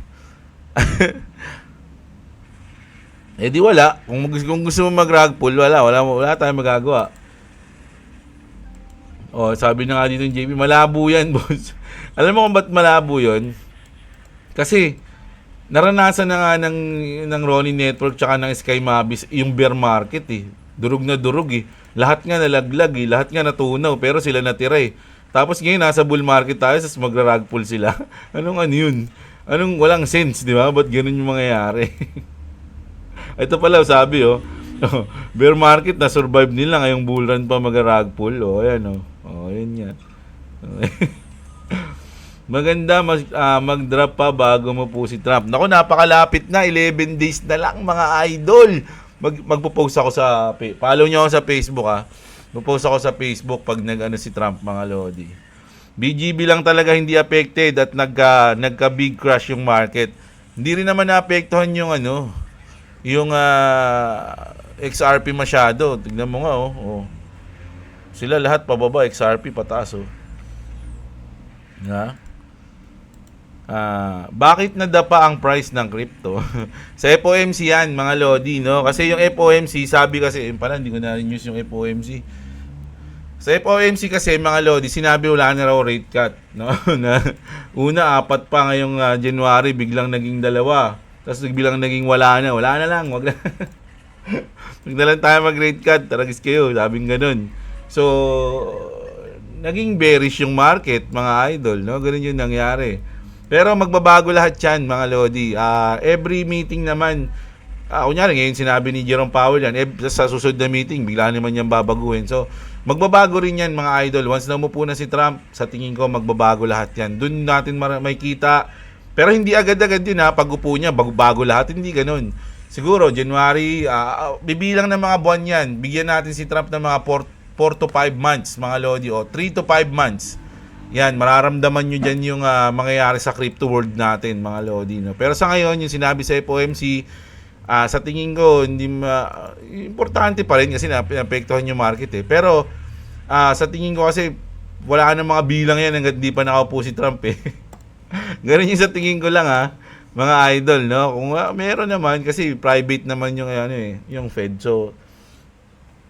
Eh di wala. Kung gusto mo mag-rug pull, wala tayong magagawa. Oh, sabi na nga dito ng JP, malabo yan, boss. Alam mo kung ba't malabo yun? Kasi, naranasan na nga ng Ronin Network tsaka ng Sky Mabis yung bear market eh. Durog na durog eh. Lahat nga nalaglag eh. Lahat nga natunaw pero sila natira eh. Tapos ngayon nasa bull market tayo tapos magra-rug pull sila. Ano yun? Anong walang sense, di ba? Ba't ganun yung mangyayari? Ito pala sabi bear market na survive nila ngayong bull run pa magra-rug pull. Ayan yun nga. Maganda mag-drop pa bago mo po si Trump. Naku, napakalapit na. 11 days na lang mga idol. Magpo-post ako sa follow niyo ako sa Facebook ha. Magpo-post ako sa Facebook pag si Trump mga lodi. BGB lang talaga hindi affected at nagka big crash yung market. Hindi rin naman naapektuhan yung yung XRP masyado. Tignan mo nga Sila lahat pababa, XRP pataas Ha? Bakit nadapa ang price ng crypto? Sa FOMC yan, mga lodi, no? Kasi yung FOMC, sabi kasi, hindi ko na news yung FOMC. Sa FOMC kasi, mga lodi, sinabi wala na raw rate cut, no? Una, 4 pa ngayong January, biglang naging 2. Tapos biglang naging wala na lang, wag na. Wag na lang tayo mag-rate cut, taragis kayo, sabing ganun. So, naging bearish yung market, mga idol, no? Ganun yung nangyari. Pero magbabago lahat yan, mga lodi. Every meeting naman, kunyari ngayon sinabi ni Jerome Powell yan, sa susunod na meeting, bigla naman yan babaguhin. So, magbabago rin yan, mga idol. Once na umupo na si Trump, sa tingin ko, magbabago lahat yan. Doon natin may kita. Pero hindi agad-agad din pag upo niya, bago lahat. Hindi ganun. Siguro, January, bibilang ng mga buwan yan. Bigyan natin si Trump ng mga 4 to 5 months, mga lodi, 3 to 5 months. Yan, mararamdaman nyo dyan yung mangyayari sa crypto world natin, mga lodi. No? Pero sa ngayon, yung sinabi sa FOMC, sa tingin ko, importante pa rin kasi naapektuhan yung market eh. Pero, sa tingin ko kasi, wala ng mga bilang yan hanggang di pa nakaupo si Trump eh. Ganun yung sa tingin ko lang mga idol, no? Kung meron naman, kasi private naman yung, yung Fed. So,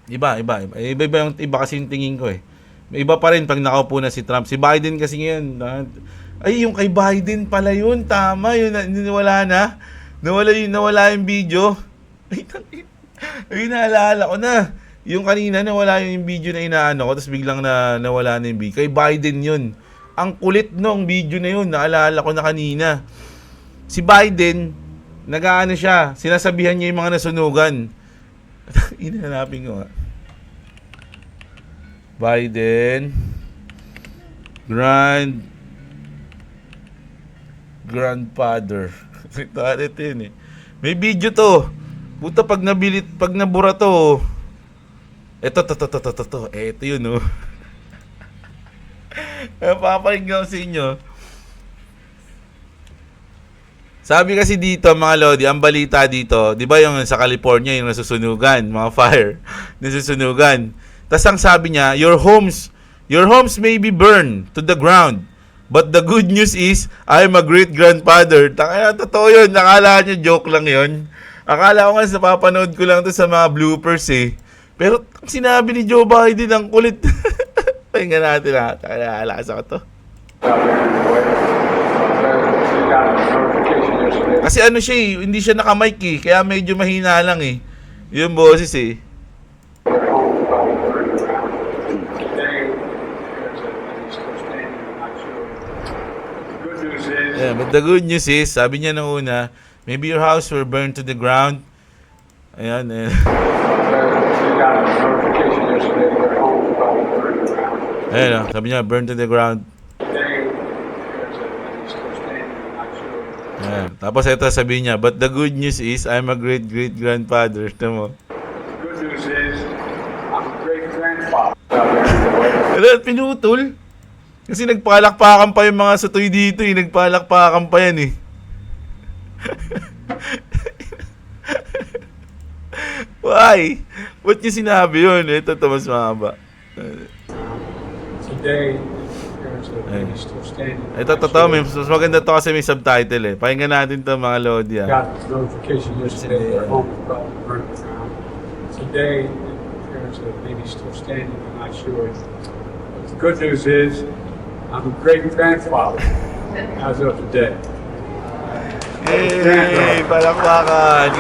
iba kasi yung tingin ko eh. Iba pa rin pag nakaupo na si Trump. Si Biden kasi ngayon, yung kay Biden pala yun, tama, yun, nawala na. Nawala yung video. Naalala ko na. Yung kanina, nawala yung video na inaano ko, tapos biglang nawala na yung video. Kay Biden yun. Ang kulit nung video na yun, naalala ko na kanina. Si Biden, siya, sinasabihan niya yung mga nasunugan. Inahanapin ko Biden grandfather. Ito yun eh. May video to. Buta pag nabura to. Ito. Ito yun Papakinggan ko sa inyo. Sabi kasi dito mga Lodi, ang balita dito, 'di ba yung sa California yung nasusunugan, mga fire, nasusunugan. Tas ang sabi niya, your homes may be burned to the ground. But the good news is, I'm a great grandfather. Kaya totoo 'yun, nakala niyo joke lang 'yun. Akala ko nga napapanood ko lang 'to sa mga bloopers eh. Pero sinabi ni Joe Biden ang kulit. Tingnan natin ha. Kaya alakas ako to. Kasi ano siya eh, hindi siya naka-mic eh, kaya medyo mahina lang eh. Yung boses eh. Yeah, but the good news is, sabi niya nung una, maybe your house were burned to the ground. Ayan eh. Ayan, sabi niya, burned to the ground. Ayan. Tapos ito sabi niya, but the good news is, I'm a great grandfather. Ito mo. Good news is, I'm a great grandfather. Ano, pinutol? Kasi nagpalakpakan pa yung mga sutoy dito eh. Nagpalakpakan pa yan eh. Why? Ba't niya sinabi yun? Ito mas mahaba. Today, there's a lady still standing. Ito totoo, mas maganda to kasi may subtitle eh. Pakinggan natin to mga Lodi ah. Got the notification yesterday that home was about to burn down. Today, there's a lady still standing. I'm not sure. But the good news is, I'm a great grandfather as of today. Yay! Palakpakan!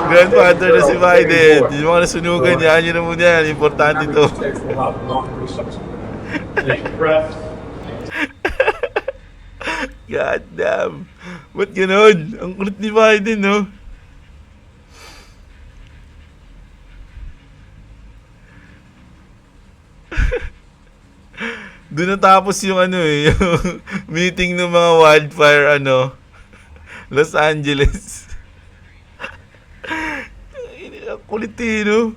Grandfather na si Biden. Yung mga nasunugan yan, yun na muna yan. Importante to. God damn. Ba't ganun? Ang kulit ni Biden, no? Doon natapos yung ano eh, yung meeting ng mga wildfire, Los Angeles. Ang kulit eh, no?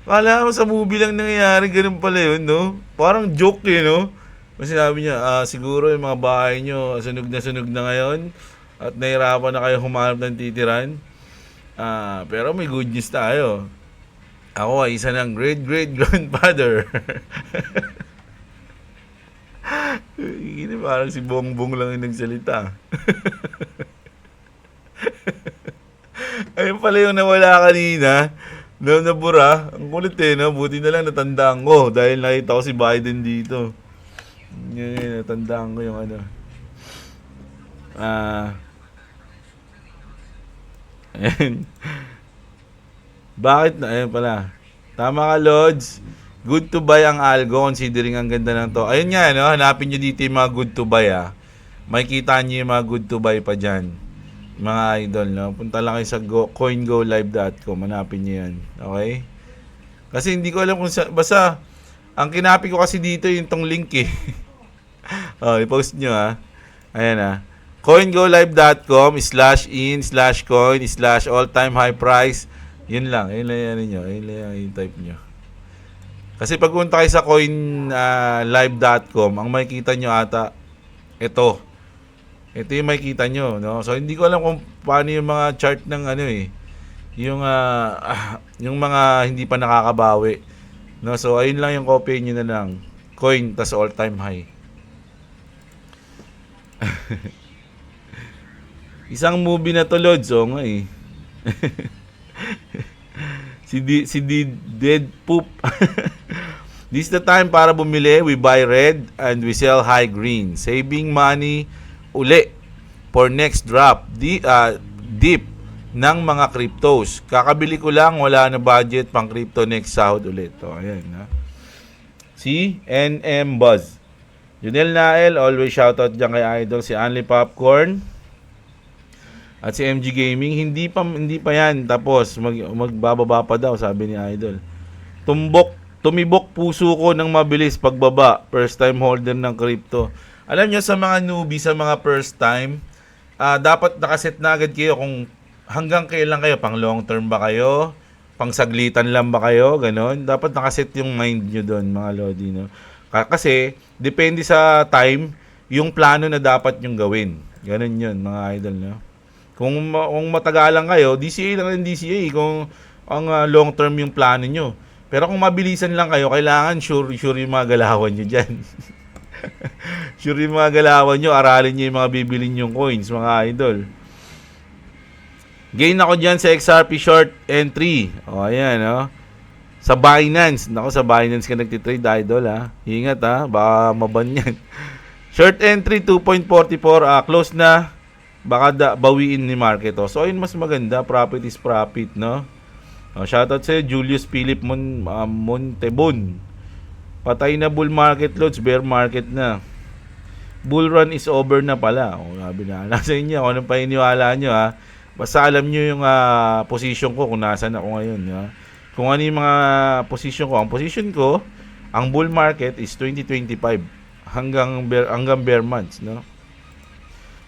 Kala mo sa movie lang nangyayari, ganun pala yun, no? Parang joke eh, no? Kasi sinabi niya, siguro yung mga bahay nyo, sunog na ngayon, at nahirapan na kayo humanap ng titiran. Pero may good news tayo. Ako ay isa ng great grandfather. Hindi, parang si Bongbong lang yung nagsalita. Ayun pala yung nawala kanina. Nabura. Ang kulit eh, no? Buti na lang natandaan ko dahil nakita ko si Biden dito. Yun, natandaan ko yung ano. Ayun. Bakit na? Ayun pala. Tama ka, Lods. Good to buy ang algo considering ang ganda ng to. Ayun nga, no? Hanapin nyo dito yung mga good to buy, May kita nyo yung mga good to buy pa dyan. Mga idol, no? Punta lang kayo sa coingolive.com. Hanapin nyo yan. Okay? Kasi hindi ko alam kung basta, ang kinapin ko kasi dito yung tong link eh. I-post nyo Ayan coingolive.com/in/coin/all-time high price. Yun lang. Yun lang yung type nyo. Kasi pag punta kayo sa coinlive.com, ang makikita nyo ata, ito yung makikita nyo, no? So, hindi ko alam kung paano yung mga chart ng yung mga hindi pa nakakabawi. No? So, ayun lang yung copy nyo na lang. Coin, tas all-time high. Isang movie na to, Lods, nga eh. Si Dead Poop. This is the time para bumili. We buy red and we sell high green. Saving money uli for next drop. Deep ng mga cryptos. Kakabili ko lang, wala na budget pang crypto next sahod ulit. Ayan, Si NM Buzz. Junel Nael, always shoutout dyan kay Idol. Si Anli Popcorn. At si MG Gaming, hindi pa yan. Tapos, magbababa pa daw, sabi ni Idol. Tumibok puso ko ng mabilis pagbaba. First time holder ng crypto. Alam nyo, sa mga newbie, sa mga first time, dapat nakaset na agad kayo kung hanggang kailan kayo. Pang long term ba kayo? Pang saglitan lang ba kayo? Ganon. Dapat nakaset yung mind nyo doon, mga Lodi. No? Kasi, depende sa time, yung plano na dapat yung gawin. Ganon yun, mga idol. No? Kung matagalan kayo, DCA lang ng DCA kung ang long term yung plano nyo. Pero kung mabilisan lang kayo, kailangan sure yung mga galawan nyo dyan. Sure yung mga galawan nyo, aralin nyo yung mga bibilin yung coins, mga idol. Gain ako dyan sa XRP short entry. O, ayan, o. Sa Binance. Nako, sa Binance ka nagtitrade, idol, ha. Ingat, ha. Baka maban yan. Short entry, 2.44. Close na. Baka bawiin ni market, o. So, ayun, mas maganda. Profit is profit, no? O, shoutout sa'yo, Julius Philip Montebon. Patay na bull market, loads. Bear market na. Bull run is over na pala. O, sabi na. Nasa inyo. Kung anong paniniwala nyo, ha. Basta alam nyo yung position ko kung nasaan ako ngayon. Ha? Kung ano yung mga position ko. Ang position ko, ang bull market is 2025 hanggang bear months. No?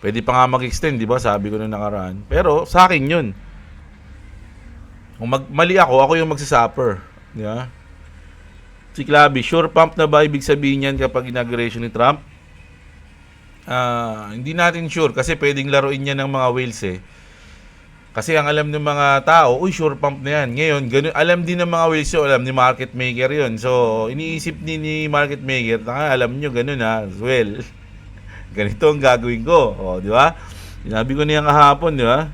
Pwede pa nga mag-extend, di ba? Sabi ko na nakaraan. Pero sa akin yun. Kung mali ako yung magsasuffer. Di ba? Si Claby, sure pump na ba ibig sabihin yan kapag inauguration ni Trump? Hindi natin sure kasi pwedeng laruin niya ng mga whales eh. Kasi ang alam ng mga tao, uy, sure pump na yan. Ngayon, ganun, alam din ng mga whales yun, alam ni market maker yun. So, iniisip ni market maker, alam nyo, ganun ha, as well. Ganito ang gagawin ko. O, di ba? Sinabi ko niyan kahapon, di ba?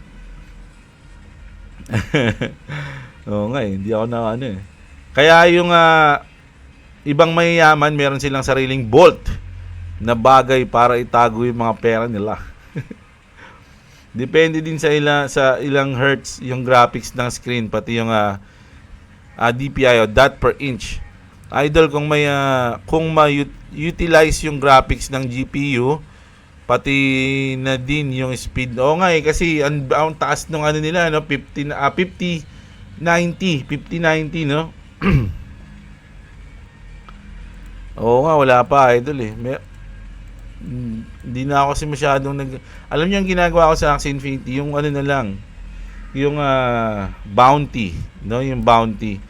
Oo nga hindi ako na ano eh. Kaya yung ibang mayayaman, meron silang sariling vault na bagay para itago yung mga pera nila. Depende din sa ilang hertz yung graphics ng screen, pati yung DPI o dot per inch. Idol, kung utilize yung graphics ng GPU, pati na din yung speed. Oo nga kasi ang taas ng ano nila, no? 5090, no? Oo nga, wala pa, idol eh. Hindi na ako kasi masyadong alam niyo ang ginagawa ko sa Axie Infinity, yung ano na lang, yung bounty, no, yung bounty.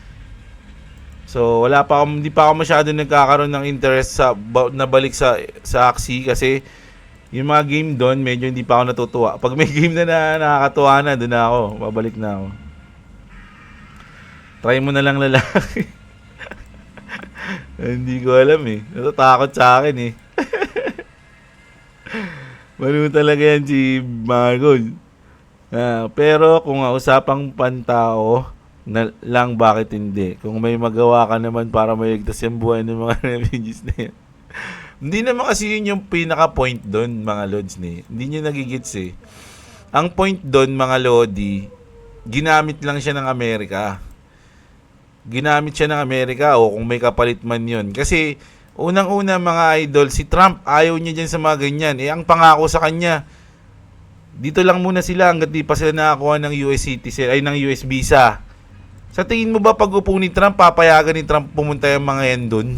So hindi pa ako masyadong nagkakaroon ng interest sa nabalik sa Axie kasi yung mga game doon medyo hindi pa ako natutuwa. Pag may game na nakakatuwa na, doon na ako, babalik na ako. Try mo na lang lalaki. Hindi ko alam eh. Natatakot sa akin eh. Mano talaga yan si Margot. Pero kung usapang pantao na lang, bakit hindi? Kung may magawa ka naman para maligtas yung buhay ng mga refugees na yan. Hindi naman kasi yun yung pinaka-point doon, mga lods ni. Hindi nyo nagigits eh. Ang point doon, mga lodi, ginamit lang siya ng Amerika. Ginamit siya ng Amerika o kung may kapalit man yun. Kasi unang-una mga idol, si Trump ayaw niya dyan sa mga ganyan. Ang pangako sa kanya, dito lang muna sila hanggat di pa sila nakakuha ng US citizen, ng US visa. Sa tingin mo ba pag upo ni Trump, papayagan ni Trump pumunta yung mga yan dun?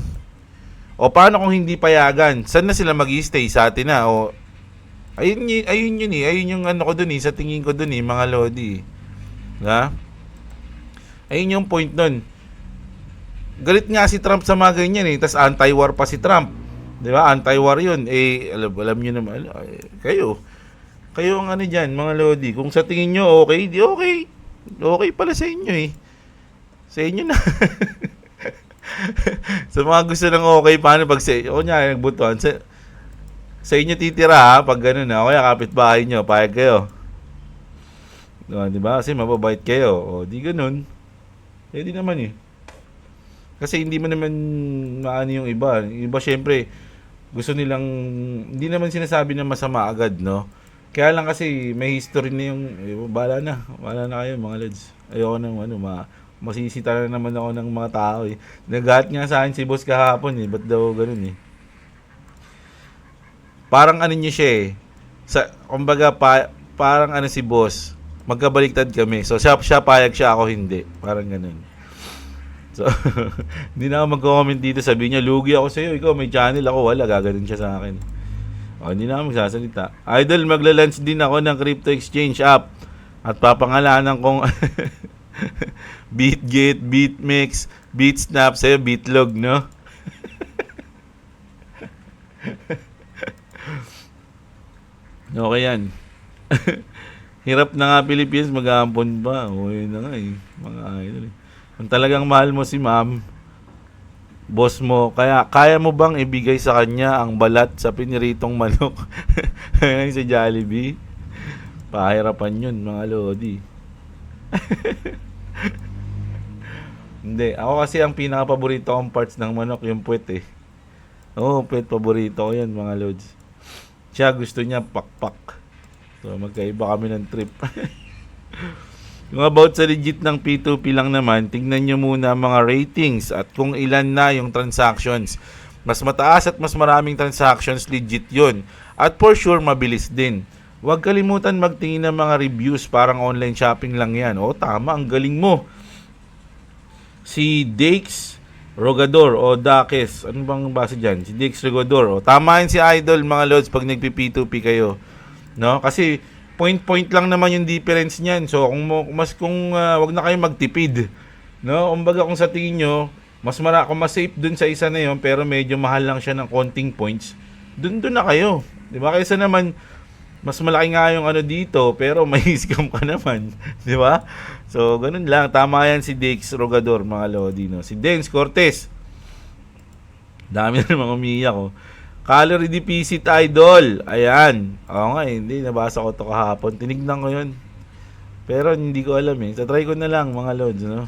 O paano kung hindi payagan? Saan na sila mag-i-stay? Sa atin na? O ayun yun eh. Ayun yung ano ko dun eh. Sa tingin ko dun eh, mga lodi. Ha? Ayun yung point dun. Galit nga si Trump sa mga ganyan eh. Tas anti-war pa si Trump. Di ba? Anti-war yun. Alam nyo naman. Kayo ang ano dyan, mga lodi. Kung sa tingin nyo okay, di okay. Okay pala sa inyo eh. Sa inyo na. Sa mga gusto ng okay, paano pag nagbutuan? Sa inyo titira ha, pag gano'n na. O kaya kapitbahay nyo, payag kayo. Di ba? Kasi mababait kayo. O di gano'n. Di naman eh. Kasi hindi mo naman maano yung iba. Yung iba syempre, gusto nilang, hindi naman sinasabi na masama agad, no? Kaya lang kasi may history na yung, bahala na kayo mga lads. Ayoko nang masisita na naman ako ng mga tao eh. Nagahat nga sa akin si boss kahapon eh. Ba't daw ganun eh? Parang ano niya siya eh. Kumbaga parang ano si boss. Magkabaliktad kami. So siya payag siya, ako hindi. Parang ganun. So, hindi na ako mag-comment dito. Sabi niya, lugi ako sa'yo. Ikaw may channel, ako wala. Gaganon siya sa akin. Hindi na ako magsasalita. Idol, magla-launch din ako ng crypto exchange app. At papangalanan kong BitGate, BitMEX, BitSnap, sa'yo Bitlog, no? Okay yan. Hirap na nga Pilipinas, mag-aampon pa. O, yun na nga eh. Mga idol eh. Kung talagang mahal mo si ma'am, boss mo, kaya mo bang ibigay sa kanya ang balat sa piniritong manok? Ngayon sa Jollibee. Pahirapan yun, mga lodi. Hindi. Ako kasi ang pinaka-paborito kong parts ng manok, yung puwet eh. Oo, puwet paborito ko yan, mga lods. Siya gusto niya pakpak. So, magkaiba kami ng trip. Yung about sa legit ng P2P lang naman, tingnan nyo muna mga ratings at kung ilan na yung transactions. Mas mataas at mas maraming transactions, legit yun. At for sure, mabilis din. Huwag kalimutan magtingin ng mga reviews, parang online shopping lang yan. O, tama, ang galing mo. Si Dex Rogador o Dakes, ano bang base dyan? Si Dex Rogador. O, tama yun si Idol, mga lods, pag nagpi-P2P kayo. No? Kasi point lang naman yung difference niyan. So kung wag na kayong magtipid. No? Kumbaga kung sa tingin nyo, kung mas safe dun sa isa na yon pero medyo mahal lang siya ng konting points, dun na kayo. 'Di ba? Kaysa naman mas malaki nga yung ano dito pero may scam ka naman, 'di ba? So ganun lang. Tama yan si Dex Rogador, mga lodi, no. Si Denz Cortez. Dami na mga umiiyak ko. Calorie deficit idol. Ayan. Oo nga, hindi. Nabasa ko to kahapon. Tinignan ko yun. Pero hindi ko alam eh. So, try ko na lang, mga lods, no?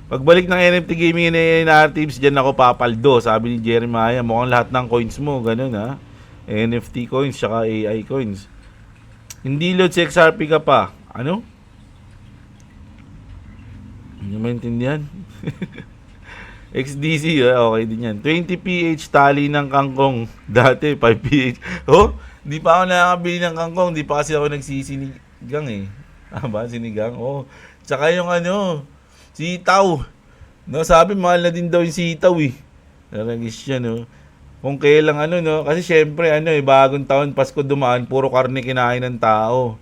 Pagbalik ng NFT Gaming and ANR Tips, dyan ako papaldo. Sabi ni Jeremiah, mukhang lahat ng coins mo. Ganun, ha? NFT coins, tsaka AI coins. Hindi loads XRP ka pa. Ano? Hindi maintindihan. XDC, okay din yan. 20 PH tali ng kangkong. Dati, 5 PH. Oh, di pa ako nakakabili ng kangkong. Di pa kasi ako nagsisinigang eh. Ba, sinigang? Oh. Tsaka yung ano, sitaw. No, sabi, mahal na din daw yung sitaw eh. Naragis siya, no. Kung kailang ano, no. Kasi syempre, ano eh, bagong taon, Pasko dumaan, puro karne kinain ng tao.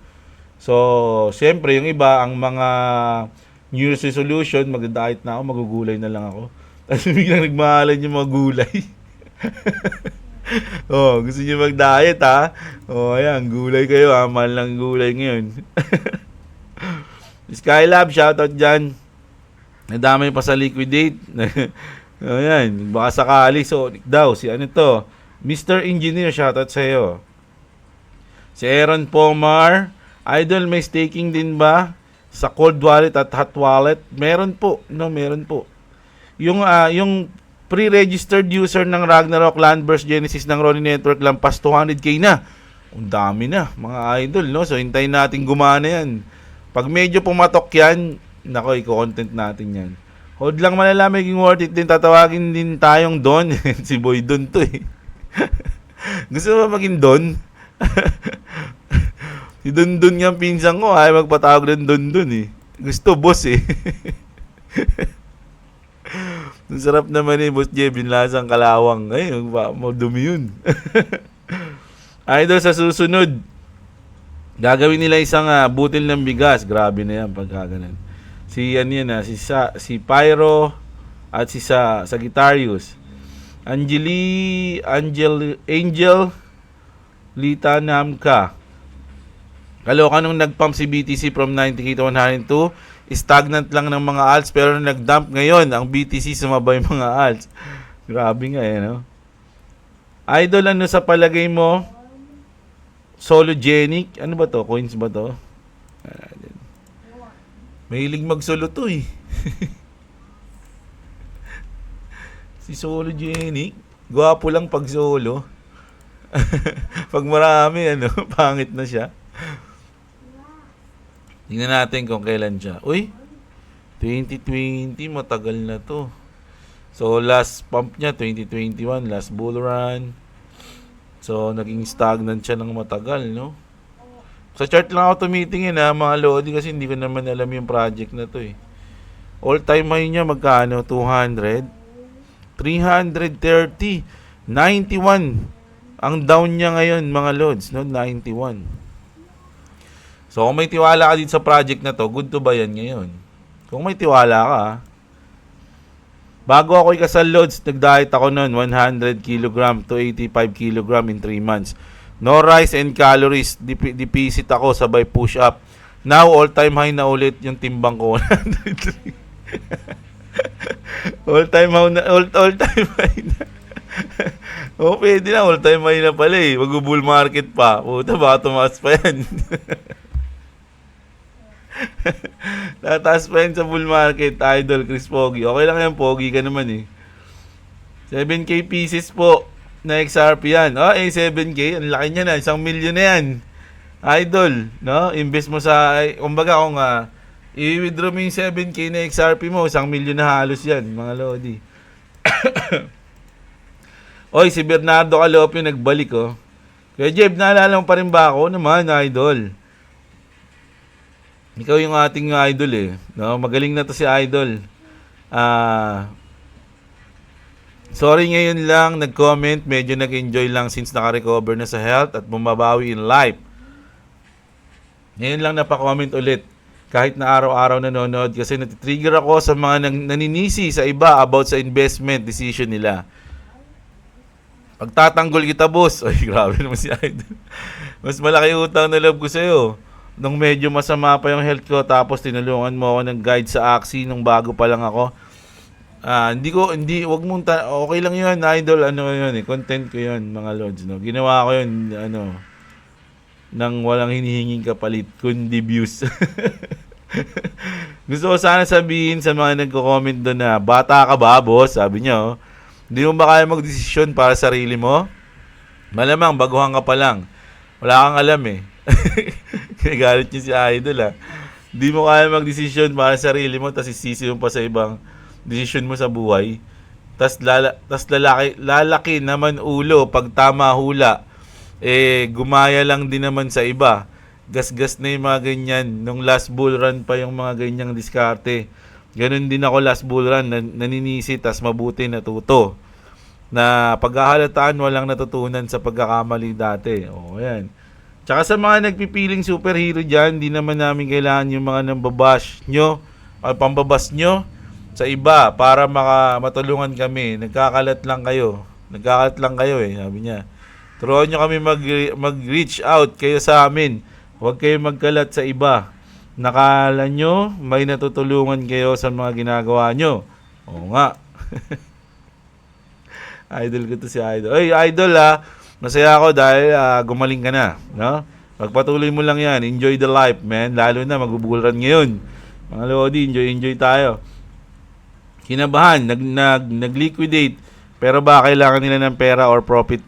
So, syempre, yung iba, ang mga New Year's resolution, mag-diet na ako, magugulay na lang ako. Tapos biglang nagmahalan yung mga gulay. Oh, gusto niyo mag-diet ha? Oh, ayan, gulay kayo ha. Mahal lang gulay ngayon. Skylab, shoutout dyan. Nadamay pa sa liquidate. Ayan, baka sakali. So, daw, si ano to? Mr. Engineer, shoutout sa'yo. Si Aaron Pomar. Idol, may staking din ba? Sa cold wallet at hot wallet? Meron po. No, meron po. Yung pre-registered user ng Ragnarok, Landburst, Genesis ng Ronnie Network lampas 200k na. Ang dami na, mga idol, no? So, hintayin natin gumana yan. Pag medyo pumatok yan, nako, i-content natin yan. Hold lang malalaman, maging worth it din. Tatawagin din tayong Don. Si Boy Don to eh. Gusto mo maging Don? Si Don nga pinsan ko, ay magpatawag ng Don eh. Gusto, boss eh. Ang sarap naman eh, Boss Jeb, yung lasang kalawang. Ay, madumi yun. Idol, sa susunod, gagawin nila isang butil ng bigas. Grabe na yan, pagkaganan. Si Pyro at si Sagittarius. Angel Lita Namka. Kaloka nung nag-pump si BTC from 90k to 102, stagnant lang ng mga alts pero nag-dump ngayon ang BTC, sumabay mga alts. Grabe nga eh, no? Idol, ano sa palagay mo? Sologenic? Ano ba to? Coins ba to? Mahilig mag-solo to eh. Si Sologenic, gwapo lang pag solo. Pag marami, ano, pangit na siya. Tingnan natin kung kailan siya. Uy, 2020, matagal na to. So, last pump niya, 2021, last bull run. So, naging stagnant siya ng matagal, no? Sa chart lang ako tumitingin mga lodi, kasi hindi ko naman alam yung project na to eh. All-time high niya, magkano? 200? 330? 91. Ang down niya ngayon, mga lods, no? 91. So, kung may tiwala ka dito sa project na to, good to ba yan ngayon? Kung may tiwala ka, bago ako ikasal loads, nag-diet ako noon, 100 kg to 85 kg in 3 months. No rice and calories. Deficit ako, sabay push up. Now, all-time high na ulit yung timbang ko. 103. all-time high na. Pwede na. All-time high na pala eh. Mag-bull market pa. Puta, baka tumaas pa yan. Tataas pa yan sa bull market, Idol Chris Pogi. Okay lang yan, Pogi ka naman eh. 7K pieces po na XRP yan. 7K, ang laki niya na. 1 milyon na yan. Idol, no? Invest mo sa, kumbaga kung i-withdraw mo yung 7K na XRP mo, 1 milyon na halos yan, mga lodi. Si Bernardo Calopio nagbalik, oh. Kaya Jeb, naalala mo pa rin ba ako? Naman, Idol. Ikaw yung ating idol eh. No? Magaling na to si Idol. Sorry ngayon lang nag-comment. Medyo nag-enjoy lang since naka-recover na sa health at bumabawi in life. Ngayon lang napa-comment ulit. Kahit na araw-araw nanonood kasi natitrigger ako sa mga naninisi sa iba about sa investment decision nila. Pagtatanggol kita, boss. Ay, grabe naman si Idol. Mas malaki utang na loob ko sa'yo. Nung medyo masama pa yung health ko, tapos tinulungan mo ako ng guide sa Axie nung bago pa lang ako. Wag mong okay lang yun, Idol, content ko yun, mga lods, no? Ginawa ko yun, nang walang hinihinging kapalit, kundi views. Gusto ko sana sabihin sa mga nagko-comment doon na, bata ka ba, boss? Sabi niya, hindi mo ba kaya magdesisyon para sa sarili mo? Malamang, baguhan ka pa lang. Wala kang alam eh. Kinagalit niya si Idol Hindi mo kaya mag-desisyon para sa sarili mo, tapos isisi mo pa sa ibang desisyon mo sa buhay. Tapos lalaki naman ulo pag tama hula. Gumaya lang din naman sa iba. Gas-gas na yung mga ganyan. Nung last bull run pa yung mga ganyang diskarte. Ganun din ako last bull run. Naninisi, tas mabuti natuto. Na paghahalataan walang natutunan sa pagkakamali dati. Ayan. Tsaka sa mga nagpipiling superhero dyan, di naman namin kailangan yung mga nambabash nyo, pambabas nyo sa iba para matulungan kami. Nagkakalat lang kayo sabi niya. Turuan nyo kami mag-reach out kayo sa amin. Huwag kayo magkalat sa iba. Nakala nyo, may natutulungan kayo sa mga ginagawa nyo. Oo nga. Idol ko to si Idol. Idol masaya ako dahil gumaling ka na, no? Pagpatuloy mo lang yan. Enjoy the life, man. Lalo na magbubulan ngayon. Mga lodi, enjoy tayo. Kinabahan, nag-liquidate. Pero ba kailangan nila ng pera or profit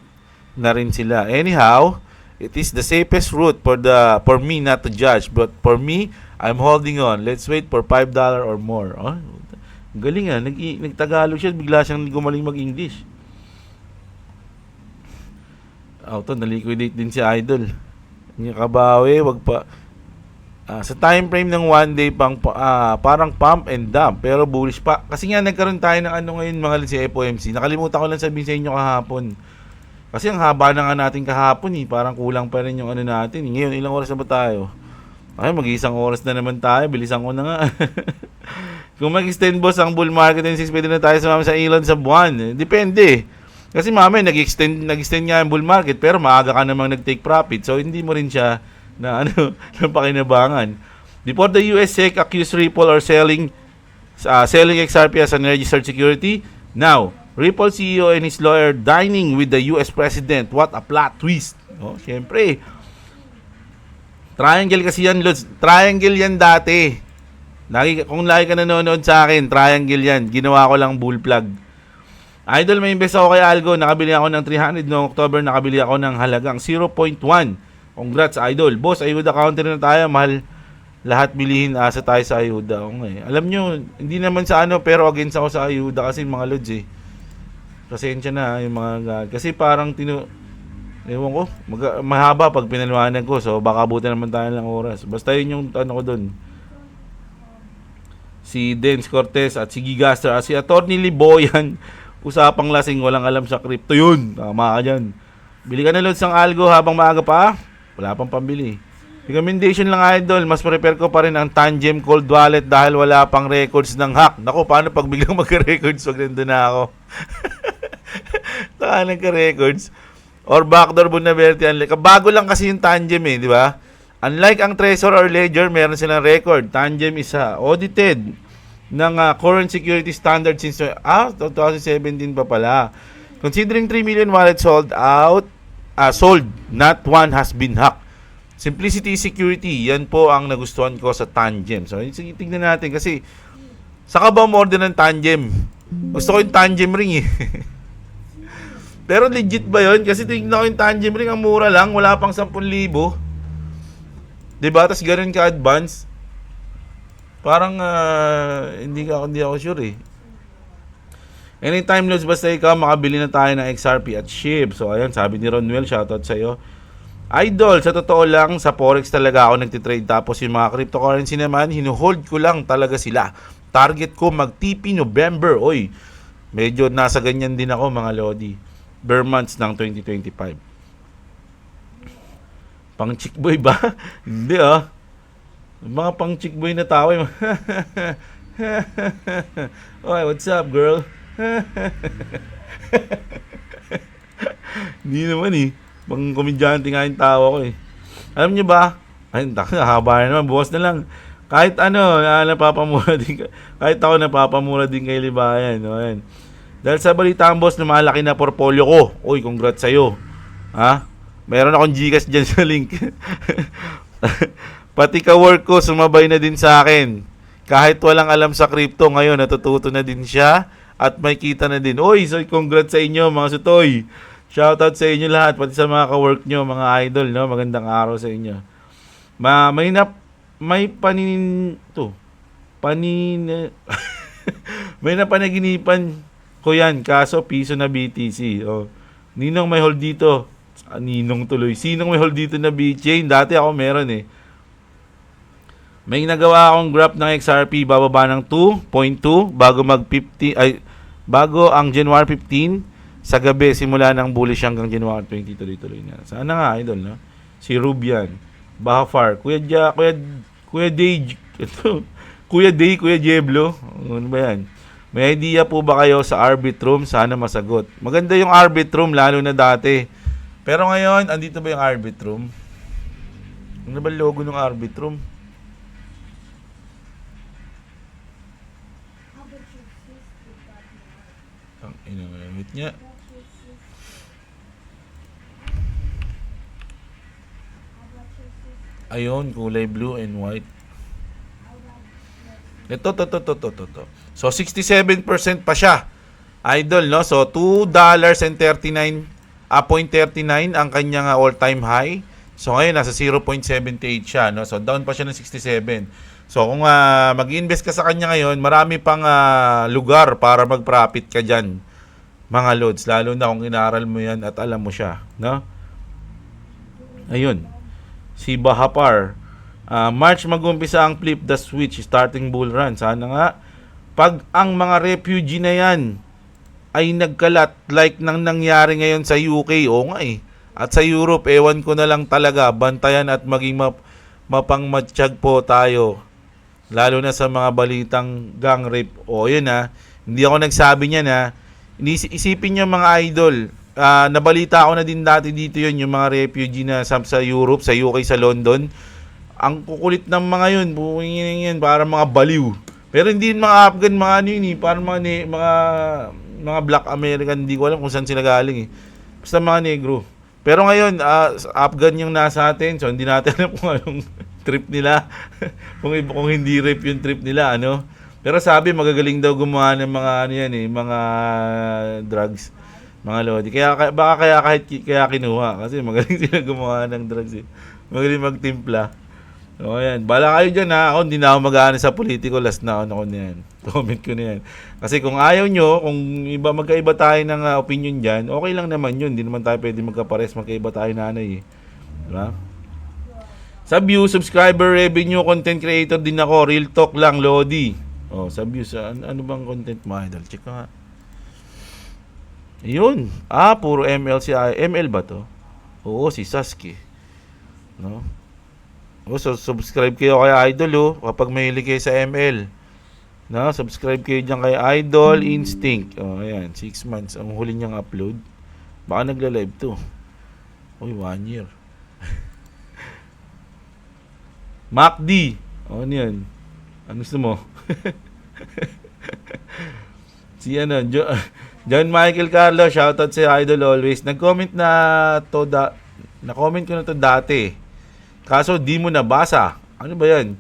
na rin sila? Anyhow, it is the safest route for me not to judge. But for me, I'm holding on. Let's wait for $5 or more. Galing nagtagalog siya. Bigla siyang gumaling mag-English. Naliquidate din si Idol. Yung kabawi, wag pa. Sa time frame ng 1 day parang pump and dump pero bullish pa. Kasi nga nagkaroon tayo ng ngayon mga si FOMC. Nakalimutan ko lang sabihin sa inyo kahapon. Kasi ang haba na nga natin kahapon parang kulang pa rin yung natin. Ngayon ilang oras na ba tayo? Mag-isang oras na naman tayo. Bilisan ko na nga. Kung mag-extend boss ang bull market and 6 pwede na tayo sumama sa ilan sa buwan. Depende. Kasi nag-extend nga yung bull market pero maaga ka namang nag-take profit. So, hindi mo rin siya na pakinabangan. Before the US SEC accused Ripple or selling XRP as an registered security. Now, Ripple CEO and his lawyer dining with the US President. What a plot twist. Siyempre. Triangle kasi yan, Lods. Triangle yan dati. Kung lagi ka nanonood sa akin, triangle yan. Ginawa ko lang bull plug. Idol, may invest ako kay Algo. Nakabili ako ng 300. Noong October, nakabili ako ng halagang 0.1. Congrats, Idol. Boss, Ayuda counter na tayo. Mahal lahat bilihin. Asa tayo sa Ayuda. Alam nyo, hindi naman sa pero against ako sa Ayuda kasi mga lods Pasensya na yung mga kasi parang ewan ko, mahaba pag pinaliwanag ko. So, baka buti naman tayo ng oras. Basta yun yung ko dun. Si Dens Cortez at si Gigaster at si Attorney Liboyan. Usapang lasing, walang alam sa crypto yun. Tama ka dyan. Bili ka na loads ng Algo habang maaga pa. Wala pang pambili. Recommendation lang, Idol. Mas prepare ko pa rin ang Tangem Cold Wallet dahil wala pang records ng hack. Naku, paano pag biglang magka-records? Wag nandun na ako. Taka nagka-records. or backdoor vulnerability unlike. Bago lang kasi yung Tangem di ba? Unlike ang Trezor or Ledger, meron silang record. Tangem is audited ng current security standard since 2017 pa pala. Considering 3 million wallets sold, not one has been hacked. Simplicity security, yan po ang nagustuhan ko sa Tangem. So, sige, tignan natin kasi saka ba umorder ng Tangem? Gusto ko yung Tangem ring Pero legit ba yun? Kasi tignan ko yung Tangem ring, ang mura lang, wala pang 10,000. Diba? Tapos ganun ka-advance. Parang hindi ako sure Anytime loads, basta ikaw, makabili na tayo ng XRP at SHIB. So, ayan, sabi ni Ronwell, shoutout sa'yo. Idol, sa totoo lang, sa Forex talaga ako nagtitrade. Tapos yung mga cryptocurrency naman, hinuhold ko lang talaga sila. Target ko mag-TP November. Oy, medyo nasa ganyan din ako, mga Lodi. Bare months ng 2025. Pang chick boy ba? Hindi Mga pang chick boy na tao. Oy, what's up, girl? Hindi naman pang komedyante nga yung tawa ko Alam nyo ba? Ay, haba na naman, buwas na lang. Kahit napapamura din. Kahit ako napapamura din kay Libayan. Ayan. Dahil sa balita ang boss, lumalaki na portfolio ko. Uy, congrats sa'yo. Meron akong Gcash dyan sa link. Pati ka-work ko, sumabay na din sa akin. Kahit walang alam sa crypto, ngayon natututo na din siya at may kita na din. Uy, so congrats sa inyo mga sutoy. Shoutout sa inyo lahat, pati sa mga ka-work nyo, mga idol, no? Magandang araw sa inyo. May may napanaginipan ko yan, kaso piso na BTC. Ninong may hold dito. Ninong tuloy. Sinong may hold dito na BChain? Dati ako meron May nagawa akong graph ng XRP, bababa ng 2.2 bago ang January 15. Sa gabi, simula ng bullish hanggang January 20, tuloy-tuloy na. Sana nga, idol, no? Si Rubian, Bahafar, Kuya Day, Kuya Jeblo, ano ba yan? May idea po ba kayo sa Arbitrum? Sana masagot. Maganda yung Arbitrum, lalo na dati. Pero ngayon, andito ba yung Arbitrum? Ano ba logo ng Arbitrum? Ang inamit niya. Ayun, kulay blue and white. Ito. So, 67% pa siya. Idol, no? So, $2.39 ang kanyang all-time high. So, ngayon, nasa 0.78 siya, no? So, down pa siya ng 67. So, kung mag-invest ka sa kanya ngayon, marami pang lugar para mag-profit ka dyan, mga loads. Lalo na kung inaral mo yan at alam mo siya, no? Ayun. Si Bahapar. March mag-umpisa ang flip the switch, starting bull run. Sana nga, pag ang mga refugee na yan ay nagkalat like nang nangyari ngayon sa UK, at sa Europe, ewan ko na lang talaga, bantayan at maging mapangmatsyag po tayo. Lalo na sa mga balitang gang rape. Yun hindi ako nagsabi niyan Isipin niyo mga idol, nabalita ako na din dati dito yun, yung mga refugee na sa Europe, sa UK, sa London. Ang kukulit ng mga yun, yan, para mga baliw. Pero hindi mga Afghan, mga parang mga Black American, hindi ko alam kung saan sila galing Basta mga negro. Pero ngayon, Afghan yung nasa atin, so hindi natin alam kung anong trip nila. kung hindi rape yung trip nila, Pero sabi, magagaling daw gumawa ng mga mga drugs. Mga lodi. Kaya kinuha. Kasi magaling sila gumawa ng drugs Magaling magtimpla. So, ayan. Bala kayo dyan Ako, hindi na ako mag-aano sa politiko. Last na ako na yan. Comment ko na yan. Kasi kung ayaw nyo, kung magkaiba tayo ng opinion dyan, okay lang naman yun. Hindi naman tayo pwede magkapares. Magkaiba tayo nanay Diba? Sa view, subscriber, revenue, content creator din ako. Real talk lang, Lodi. Sa views, ano bang content mo, idol? Check ka nga. Yun. Puro ML ML ba to? Oo, si Sasuke. No? So, subscribe kayo kay Idol, kapag mahilig kayo sa ML. No? Subscribe kayo dyan kay Idol Instinct. Ayan, 6 months ang huli niyang upload. Baka nagla-live to. Uy, 1 year. MacD. O, ano yan? Ano gusto mo? Si ano, John Michael Carlo, shoutout sa Idol always. Nag-comment na to na-comment ko na to dati. Kaso di mo nabasa. Ano ba 'yan?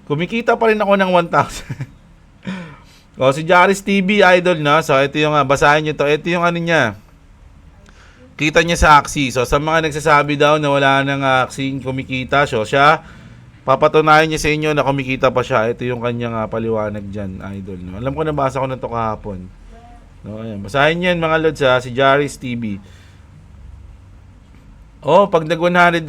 Kumikita pa rin ako ng 1,000. O si Jaris TV Idol na. So ito yung basahin niyo to. Ito yung ano niya. Kita niya sa Axie. So sa mga nagsasabi daw na wala nang Axie kumikita, so siya papatunayan niya sa inyo na kumikita pa siya. Ito yung kanyang paliwanag dyan, Idol. No? Alam ko, nabasa ko na ito kahapon. No, ayan. Basahin niyan mga lods ha, si Jaris TV. Oh, pag nag 100,000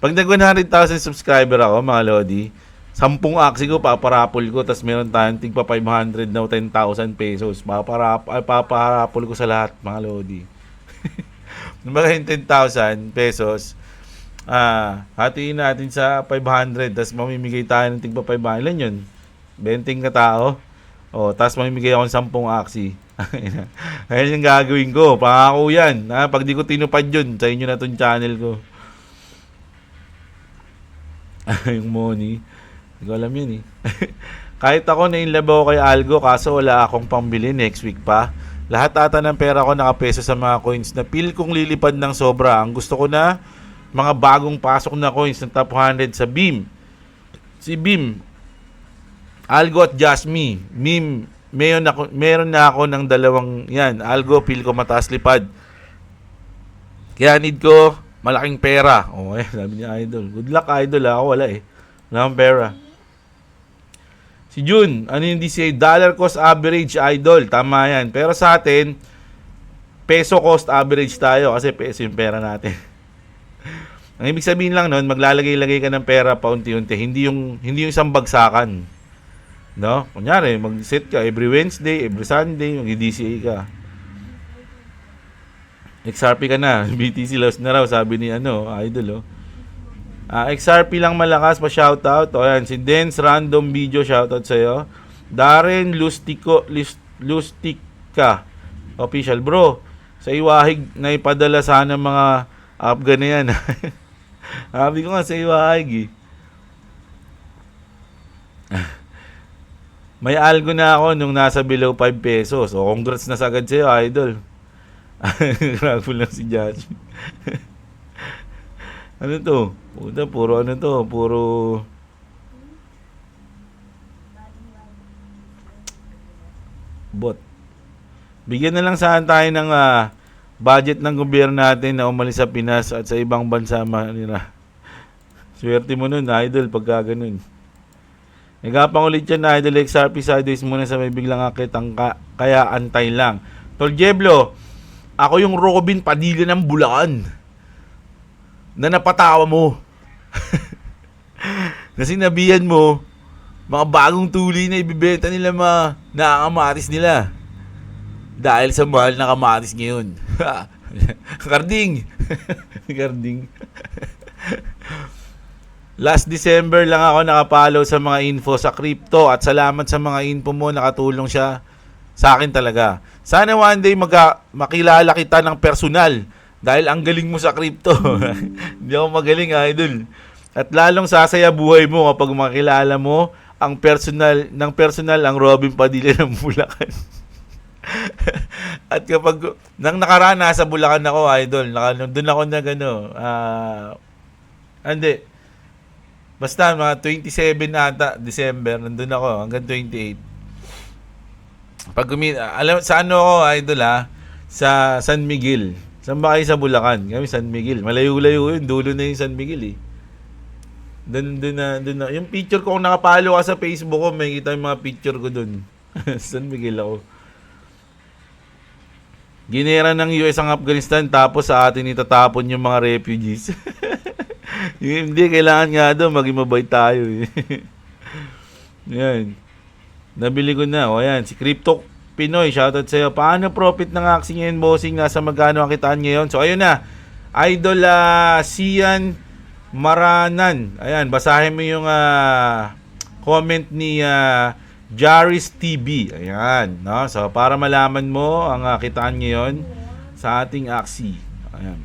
pag nag 100,000 subscriber ako, mga lodi, 10 aksi ko, paparapol ko, tas meron tayong tigpa 500 na 10,000 pesos. Paparapol ko sa lahat, mga lodi. Numara yung 10,000 pesos, hatiin natin sa 500, tas mamimigay tayo ng tigpa 500. Ilan yun? 20 ka tao. O, tas mamimigay ako ng 10 aksi. Ayan yung gagawin ko. Pangako yan. Pag di ko tinupad yun, sa inyo na tong channel ko. Yung money. Hindi ko alam yun eh. Kahit ako na-inlove ako kay Algo, kaso wala akong pambili next week pa. Lahat ata ng pera ko nakapeso sa mga coins na feel kong lilipad ng sobra. Ang gusto ko na mga bagong pasok na coins ng top 100 sa Beam. Si Beam, Algo at Jasmine. Meme, meron na ako ng dalawang yan. Algo, feel ko mataas lipad. Kaya need ko malaking pera. O, sabi niya Idol. Good luck, Idol. Ako wala eh. Wala akong pera. Si Jun, ano yung DCA? Dollar cost average, Idol. Tama yan. Pero sa atin, peso cost average tayo kasi peso yung pera natin. Ang ibig sabihin lang nun, maglalagay-lagay ka ng pera paunti-unti. Hindi yung isang bagsakan. No? Kunyari, mag-set ka every Wednesday, every Sunday, mag-DCA ka. XRP ka na. BTC loss na raw, sabi ni Idol, oh. XRP lang malakas pa shoutout. O yan, si Dance Random Video shoutout sa'yo. Darren Lustica official. Bro, sa iwahig na ipadala sana mga Afghan na yan. Sabi ko nga sa iwahig eh. May algo na ako nung nasa below 5 pesos. O congrats na sagad sa'yo, Idol. Grateful lang si Josh. Ano to? Puta, puro ano to? Puro bot. Bigyan na lang saan tayo ng budget ng gobyerno natin na umalis sa Pinas at sa ibang bansa nila. Swerte mo nun, Idol, pagka ganun. Nagapang ulit yan na Idol XRP sideways muna sa may biglang akit kaya antay lang. Tol Jeblo, ako yung Robin Padilla ng Bulacan na napatawa mo. Na sinabihan mo mga bagong tuli na ibibenta nila mga nakakamatis nila dahil sa mahal na kamatis ngayon. Karding. Karding. Last December lang ako nakapalo sa mga info sa crypto at salamat sa mga info mo, nakatulong siya sa akin talaga. Sana one day makilala kita ng personal dahil ang galing mo sa crypto. Hindi ako magaling, Idol. At lalong sasaya buhay mo kapag makilala mo ang personal ang Robin Padilla ng Bulacan. At kapag nang nakaraan nasa Bulacan ako, Idol, doon ako na hindi. Basta mga 27 ata December, nandun ako hanggang 28. Pag alam sa ano ako, Idol sa San Miguel. Saan ba kayo sa Bulacan? Kami San Miguel. Malayo-layo yun, dulo na yung San Miguel eh. Doon na. Yung picture ko kung nakapalo ka sa Facebook ko, may kita yung mga picture ko doon. San Miguel ako. Ginera ng US ang Afghanistan tapos sa atin itatapon yung mga refugees. Hindi, kailangan nga doon maging mabait tayo eh. Yan. Nabili ko na. O yan, si Crypto Pinoy, shoutout sa'yo. Paano profit ng aksi ngayon, bossing? Nasa magkano ang kitaan ngayon? So ayun na. Idol Sian Maranan. Ayan, basahin mo yung comment ni Jaris TV. Ayan, no? So para malaman mo ang kitaan ngayon sa ating Axie. Ayan.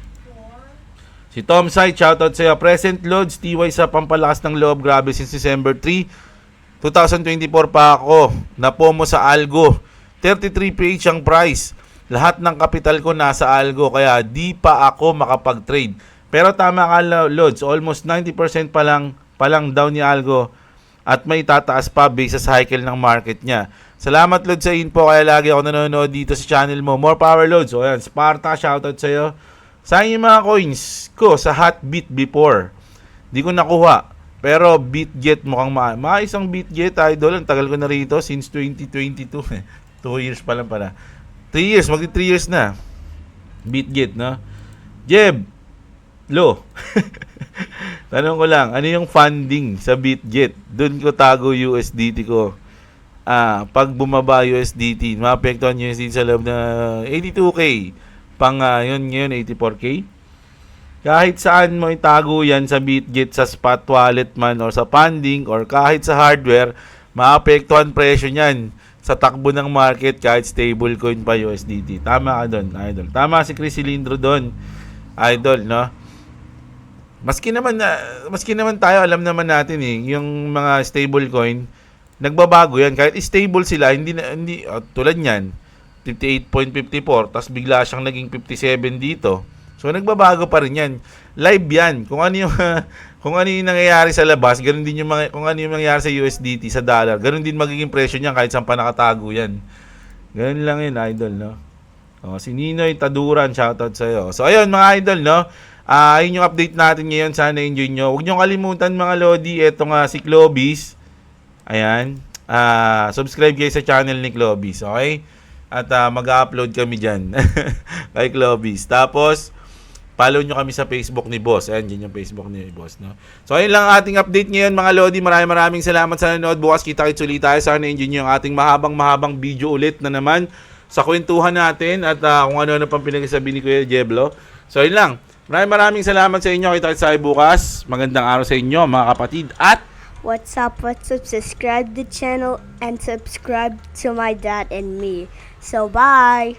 Si Tom Sight, shoutout sa'yo. Present loads, TY sa pampalakas ng loob. Grabe, since December 3, 2024 pa ako. Napomo sa Algo. 33 PH ang price. Lahat ng kapital ko nasa Algo, kaya di pa ako makapag-trade. Pero tama ka, loads. Almost 90% pa lang down ni Algo. At may tataas pa based sa cycle ng market niya. Salamat, Lods, sa info. Kaya lagi ako nanonood dito sa channel mo. More power, Lods. O yan, Sparta, shoutout sa'yo. Sayang yung mga coins ko sa Hotbit before. Di ko nakuha. Pero BitGet mukhang maayos ang BitGet, idol. Ang tagal ko na rito since 2022. 2 years pa lang pala. 3 years, magti 3 years na. BitGet, no? Jeb, Lo. Tanong ko lang, ano yung funding sa BitGet? Doon ko tago USDT ko. Pag bumaba USDT, maapektuhan USDT sa loob na 82K. Pang yun ngayon 84K. Kahit saan mo itago yan sa BitGet, sa spot wallet man or sa funding or kahit sa hardware, maapektuhan presyo niyan sa takbo ng market kahit stablecoin pa USDT. Tama ka doon, idol. Tama si Chris Cilindro doon, idol, no? Maski naman tayo, alam naman natin yung mga stablecoin, nagbabago yan. Kahit stable sila, hindi tulad niyan, 58.54, tapos bigla siyang naging 57 dito. So nagbabago pa rin yan. Live yan. Kung ano yung nangyayari sa labas, ganun din kung ano yung nangyayari sa USDT, sa dollar, ganun din magiging presyo niyan kahit saan pa nakatago yan. Ganun lang yun, idol, no? Si Ninoy Taduran, shoutout sa'yo. So ayun, mga idol, no? Ayun yung update natin ngayon. Sana enjoy nyo. Huwag nyo kalimutan, mga Lodi, eto nga si Clovis. Ayan. Subscribe kayo sa channel ni Clovis, okay? At mag-upload kami dyan kay Clovis. Tapos, follow nyo kami sa Facebook ni Boss. Ayan, dyan yung Facebook ni Boss, no? So, ayun lang ating update ngayon, mga Lodi. Maraming salamat sa nanonood. Bukas kita-kits ulit tayo. Sana enjoy nyo yung ating mahabang video ulit na naman sa kwentuhan natin at kung ano-ano pang pinagsasabi ni Kuya Jeblo. So, ayun lang. Maraming salamat sa inyo. Kita-kits tayo bukas. Magandang araw sa inyo, mga kapatid. At What's up? Subscribe the channel and subscribe to my dad and me. So bye.